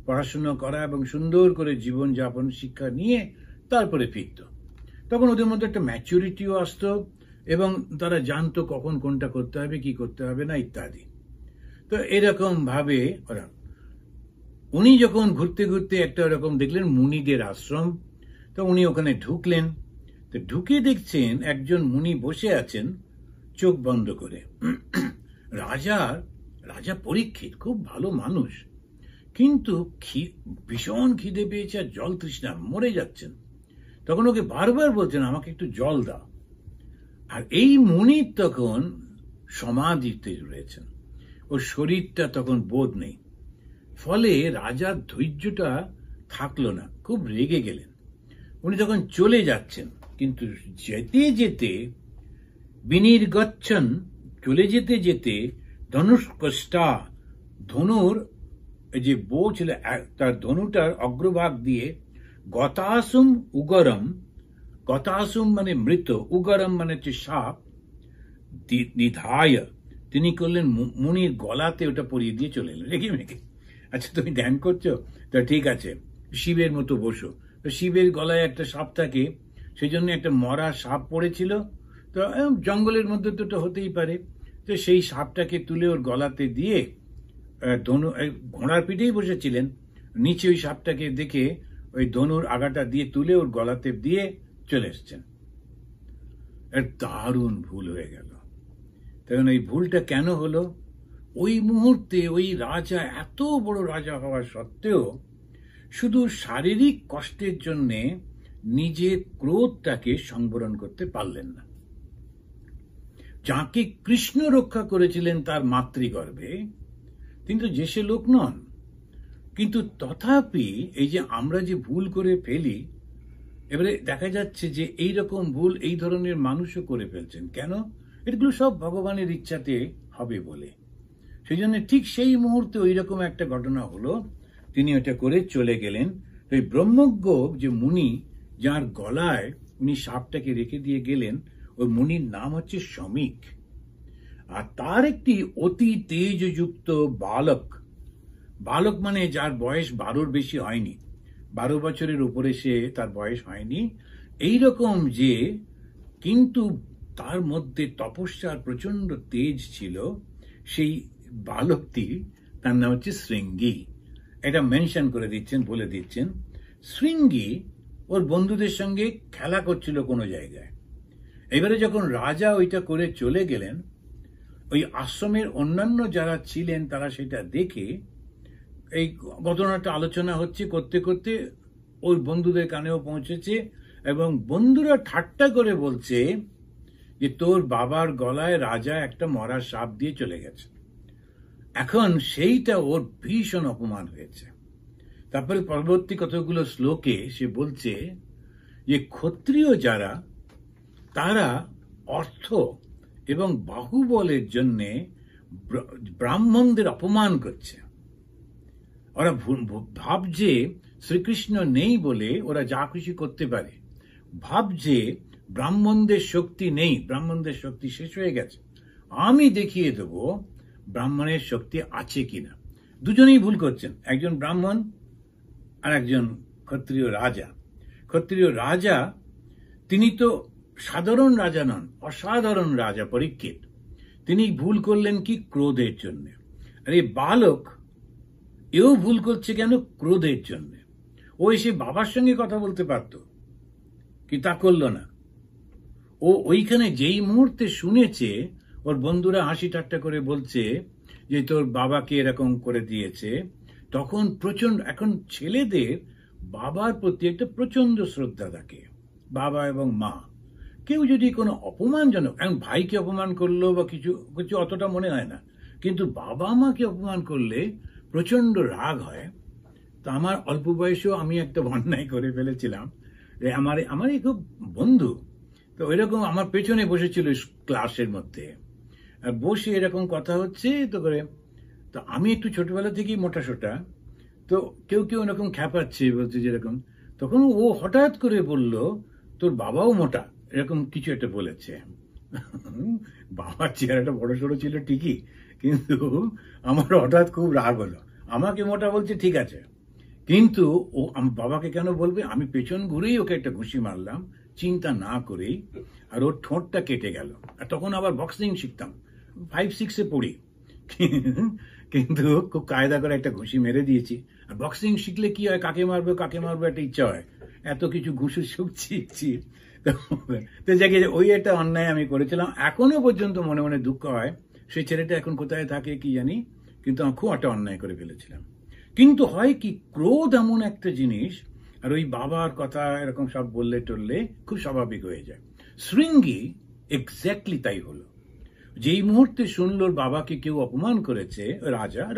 পড়াশোনা করা এবং সুন্দর করে জীবনযাপন শিক্ষা নিয়ে তারপরে ফিরত। তখন ওদের মধ্যে একটা ম্যাচুরিটিও আসতো এবং তারা জানতো কখন কোনটা করতে হবে, কি করতে হবে না ইত্যাদি। তো এরকম ভাবে ওরা, উনি যখন ঘুরতে ঘুরতে একটা ওরকম দেখলেন মুনিদের আশ্রম, তো উনি ওখানে ঢুকলেন। তো ঢুকে দেখছেন একজন মুনি বসে আছেন চোখ বন্ধ করে। রাজা পরীক্ষিত খুব ভালো মানুষ, কিন্তু ভীষণ খিদে পেয়েছে আর জল তৃষ্ণা, মরে যাচ্ছেন। তখন ওকে বারবার বলছেন আমাকে একটু জল দাও। আর এই মুনি তখন সমাধিতে রয়েছেন, ওর শরীরটা তখন বোধ নেই। ফলে রাজার ধৈর্যটা থাকলো না, খুব রেগে গেলেন। উনি তখন চলে যাচ্ছেন, কিন্তু যেতে যেতে বিনির্গচ্ছন, চলে যেতে যেতে ধনুষ্কষ্টা, ধনুর যে বউ ছিল তার ধনুটার অগ্রভাগ দিয়ে গতাসুম উগরম, গতাসুম মানে মৃত, উগরম মানে হচ্ছে সাপ, নিধায় তিনি করলেন মুনির গলাতে ওটা পরিয়ে দিয়ে চলে এলেন রেগে মেগে। আচ্ছা তুমি ধ্যান করছো তো ঠিক আছে, শিবের মতো বসো। তো শিবের গলায় একটা সাপ থাকে, সেই জন্য একটা মরা সাপ পড়েছিল। তো জঙ্গলের মধ্যে তো হতেই পারে। তো সেই সাপটাকে তুলে ওর গলাতে দিয়ে, ঘোড়ার পিঠেই বসেছিলেন, নিচে ওই সাপটাকে দেখে ওই ধনুর আগাটা দিয়ে তুলে ওর গলাতে দিয়ে চলে এসছেন। দারুণ ভুল হয়ে গেল। তখন এই ভুলটা কেন হলো? ওই মুহূর্তে ওই রাজা, এত বড় রাজা হওয়া সত্ত্বেও, শুধু শারীরিক কষ্টের জন্য নিজের ক্রোধটাকে সংবরণ করতে পারলেন না। যাকে কৃষ্ণ রক্ষা করেছিলেন তার মাতৃগর্ভে, কিন্তু যে সে লোক নন। কিন্তু তথাপি এই যে আমরা যে ভুল করে ফেলি, এবারে দেখা যাচ্ছে যে এই রকম ভুল এই ধরনের মানুষও করে ফেলছেন। কেন? এগুলো সব ভগবানের ইচ্ছাতে হবে বলে। সেই জন্য ঠিক সেই মুহূর্তে ওই রকম একটা ঘটনা হলো, তিনি ওটা করে চলে গেলেন। ওই ব্রহ্মজ্ঞ যে মুনি, যার গলায় উনি সাপটাকে রেখে দিয়ে গেলেন, ওই মুনির নাম হচ্ছে শমিক। আর তার একটি অতি তেজযুক্ত বালক, বালক মানে যার বয়স 12-র বেশি হয়নি, 12 বছরের উপরে সে তার বয়স হয়নি, এইরকম যে, কিন্তু তার মধ্যে তপস্যার প্রচন্ড তেজ ছিল। সেই বালকটি, তার নাম হচ্ছে শৃঙ্গী। এটা মেনশন করে দিচ্ছেন, বলে দিচ্ছেন। শৃঙ্গী ওর বন্ধুদের সঙ্গে খেলা করছিল কোনো জায়গায়। এবারে যখন রাজা ওইটা করে চলে গেলেন, ওই আশ্রমের অন্যান্য যারা ছিলেন তারা সেটা দেখে, এই ঘটনাটা আলোচনা হচ্ছে, করতে করতে ওই বন্ধুদের কানেও পৌঁছেছে এবং বন্ধুরা ঠাট্টা করে বলছে যে তোর বাবার গলায় রাজা একটা মরা সাপ দিয়ে চলে গেছে। এখন সেইটা ওর ভীষণ অপমান হয়েছে। তারপরে পরবর্তী কতগুলো শ্লোকে সে বলছে যে ক্ষত্রিয় যারা, তারা অর্থ এবং বাহুবলের জন্য ব্রাহ্মণদের অপমান করছে। ওরা ভাবছে শ্রীকৃষ্ণ নেই বলে ওরা যা খুশি করতে পারে, ভাবছে ব্রাহ্মণদের শক্তি নেই, ব্রাহ্মণদের শক্তি শেষ হয়ে গেছে, আমি দেখিয়ে দেব ব্রাহ্মণের শক্তি আছে কিনা। দুজনেই ভুল করছেন, একজন ব্রাহ্মণ আর একজন ক্ষত্রিয় রাজা। ক্ষত্রিয় রাজা তিনি তো সাধারণ রাজা নন, অসাধারণ রাজা পরীক্ষিত। তিনি ভুল করলেন কি? ক্রোধের জন্য। আর এই বালক এও ভুল করছে কেন? ক্রোধের জন্য। ও এসে বাবার সঙ্গে কথা বলতে পারত, কি তা করল না। ও ওইখানে যেই মুহূর্তে শুনেছে ওর বন্ধুরা হাসি ঠাট্টা করে বলছে যে তোর বাবাকে এরকম করে দিয়েছে, তখন প্রচন্ড, এখন ছেলেদের বাবার প্রতি একটা প্রচন্ড শ্রদ্ধা থাকে, বাবা এবং মা। কেউ যদি কোনো অপমানজনক, এখন ভাইকে অপমান করলো বা কিছু কিছু অতটা মনে হয় না, কিন্তু বাবা মাকে অপমান করলে প্রচন্ড রাগ হয়। তো আমার অল্প বয়সেও আমি একটা অন্যায় করে ফেলেছিলাম। আমার খুব বন্ধু, তো এরকম আমার পেছনে বসেছিল ক্লাসের মধ্যে, আর বসে এরকম কথা হচ্ছে তো করে। তো আমি একটু ছোটবেলা থেকেই মোটা সোটা, তো কেউ কেউ এরকম খ্যাপাচ্ছে, বলছে যেরকম। তখন ও হঠাৎ করে বলল তোর বাবাও মোটা, এরকম কিছু একটা বলেছে। বাবার চেহারাটা বড় সড়ো ছিল ঠিকই, কিন্তু আমার হঠাৎ খুব রাগ হলো। আমাকে মোটা বলছে ঠিক আছে, কিন্তু ও আমার বাবাকে কেন বলবে? আমি পেছন ঘুরেই ওকে একটা ঘুষি মারলাম, চিন্তা না করেই, আর ওর ঠোঁটটা কেটে গেল। আর তখন আবার বক্সিং শিখতাম, 5-6 পড়ি, কিন্তু খুব কায়দা করে একটা ঘুষি মেরে দিয়েছি। আর বক্সিং শিখলে কি হয়, কাকে মারবো একটা ইচ্ছা হয়, এত কিছু ঘুষি শিখছি। তো জায়গায় ওই একটা অন্যায় আমি করেছিলাম, এখনো পর্যন্ত মনে মনে দুঃখ হয়। সেই ছেলেটা এখন কোথায় থাকে কি জানি, কিন্তু আমি খুব একটা অন্যায় করে ফেলেছিলাম। কিন্তু হয় কি, ক্রোধ এমন একটা জিনিস, আর ওই বাবার কথা এরকম সব বললে টললে খুব স্বাভাবিক হয়ে যায়। শৃঙ্গী এক্স্যাক্টলি তাই হলো। যেই মুহূর্তে শুনল বাবাকে কেউ অপমান করেছে,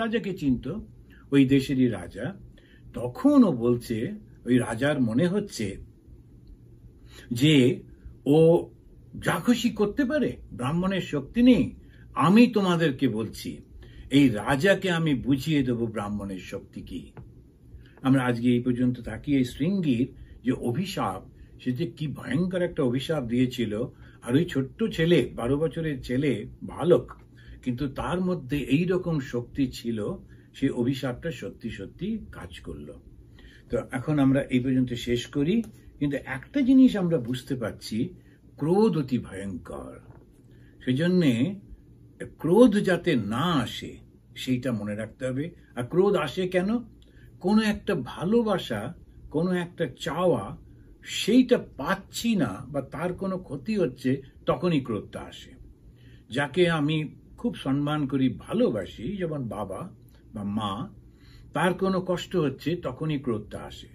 রাজাকে চিনত, ওই দেশেরই রাজা, তখন ও বলছে, ওই রাজার মনে হচ্ছে যে ও যা খুশি করতে পারে, ব্রাহ্মণের শক্তি নেই। আমি তোমাদেরকে বলছি, এই রাজাকে আমি বুঝিয়ে দেব ব্রাহ্মণের শক্তি কি। আমরা আজকে এই পর্যন্ত থাকি। এই শৃঙ্গীর যে অভিশাপ, সে যে কি ভয়ঙ্কর একটা অভিশাপ দিয়েছিল। আর ওই ছোট্ট ছেলে, 12 বছরের ছেলে, বালক, কিন্তু তার মধ্যে এই রকম শক্তি ছিল, সেই অভিশাপটা সত্যি সত্যি কাজ করলো। তো এখন আমরা এই পর্যন্ত শেষ করি। কিন্তু একটা জিনিস আমরা বুঝতে পারছি, ক্রোধ অতি ভয়ঙ্কর। সেজন্যে ক্রোধ যাতে না আসে সেইটা মনে রাখতে হবে। আর ক্রোধ আসে কেন? কোনো একটা ভালোবাসা, কোনো একটা চাওয়া, সেইটা পাচ্ছি না বা তার কোনো ক্ষতি হচ্ছে, তখনই ক্রোধটা আসে। যাকে আমি খুব সম্মান করি, ভালোবাসি, যেমন বাবা বা মা, তার কোনো কষ্ট হচ্ছে, তখনই ক্রোধটা আসে।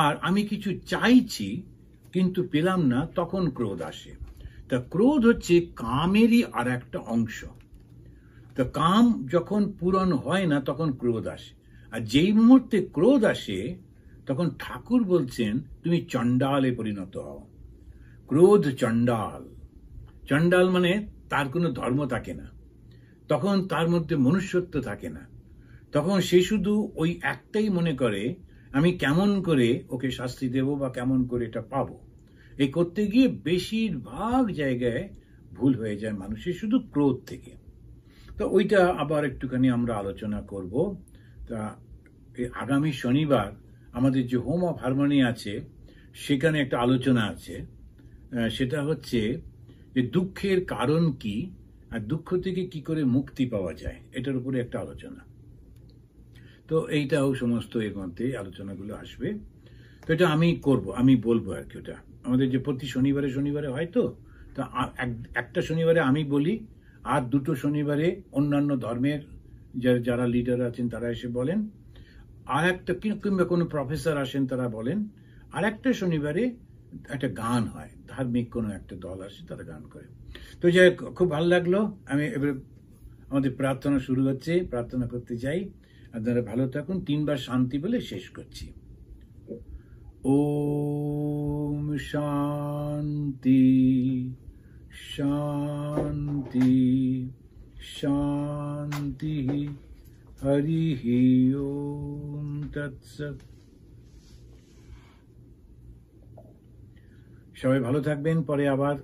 আর আমি কিছু চাইছি কিন্তু পেলাম না, তখন ক্রোধ আসে। তা ক্রোধ হচ্ছে কামেরই আর একটা অংশ। তো কাম যখন পূরণ হয় না, তখন ক্রোধ আসে। আর যেই মুহূর্তে ক্রোধ আসে, তখন ঠাকুর বলছেন তুমি চণ্ডালে পরিণত হও। ক্রোধ চণ্ডাল। চণ্ডাল মানে তার কোনো ধর্ম থাকে না, তখন তার মধ্যে মনুষ্যত্ব থাকে না। তখন সে শুধু ওই একটাই মনে করে, আমি কেমন করে ওকে শাস্তি দেব বা কেমন করে এটা পাবো। এই করতে গিয়ে বেশিরভাগ জায়গায় ভুল হয়ে যায় মানুষের, শুধু ক্রোধ থেকে। তো ওইটা আবার একটুখানি আমরা আলোচনা করব। তা আগামী শনিবার আমাদের যে হোম অফ হারমোনি আছে, সেখানে একটা আলোচনা আছে। সেটা হচ্ছে যে দুঃখের কারণ কি, আর দুঃখ থেকে কি করে মুক্তি পাওয়া যায়, এটার উপরে একটা আলোচনা। তো এইটাও সমস্ত এর মধ্যে আলোচনাগুলো আসবে। তো এটা আমি করব, আমি বলবো আর কি। ওটা আমাদের যে প্রতি শনিবারে হয়, তো একটা শনিবারে আমি বলি, আর 2টো শনিবারে অন্যান্য ধর্মের যারা লিডার আছেন তারা এসে বলেন, আর একটা কিংবা কোনো প্রফেসর আসেন তারা বলেন, আর একটা শনিবারে একটা গান হয়, ধার্মিক কোনো একটা দল আসে, তারা গান করে। তো যাই, খুব ভালো লাগলো। আমি এবার আমাদের প্রার্থনা শুরু হচ্ছে, প্রার্থনা করতে চাই। আপনারা ভালো থাকুন। 3 বার শান্তি বলে শেষ করছি। ওম শান্তি শান্তি শান্তি। হরি ওম তৎসৎ। সবাই ভালো থাকবেন। পরে আবার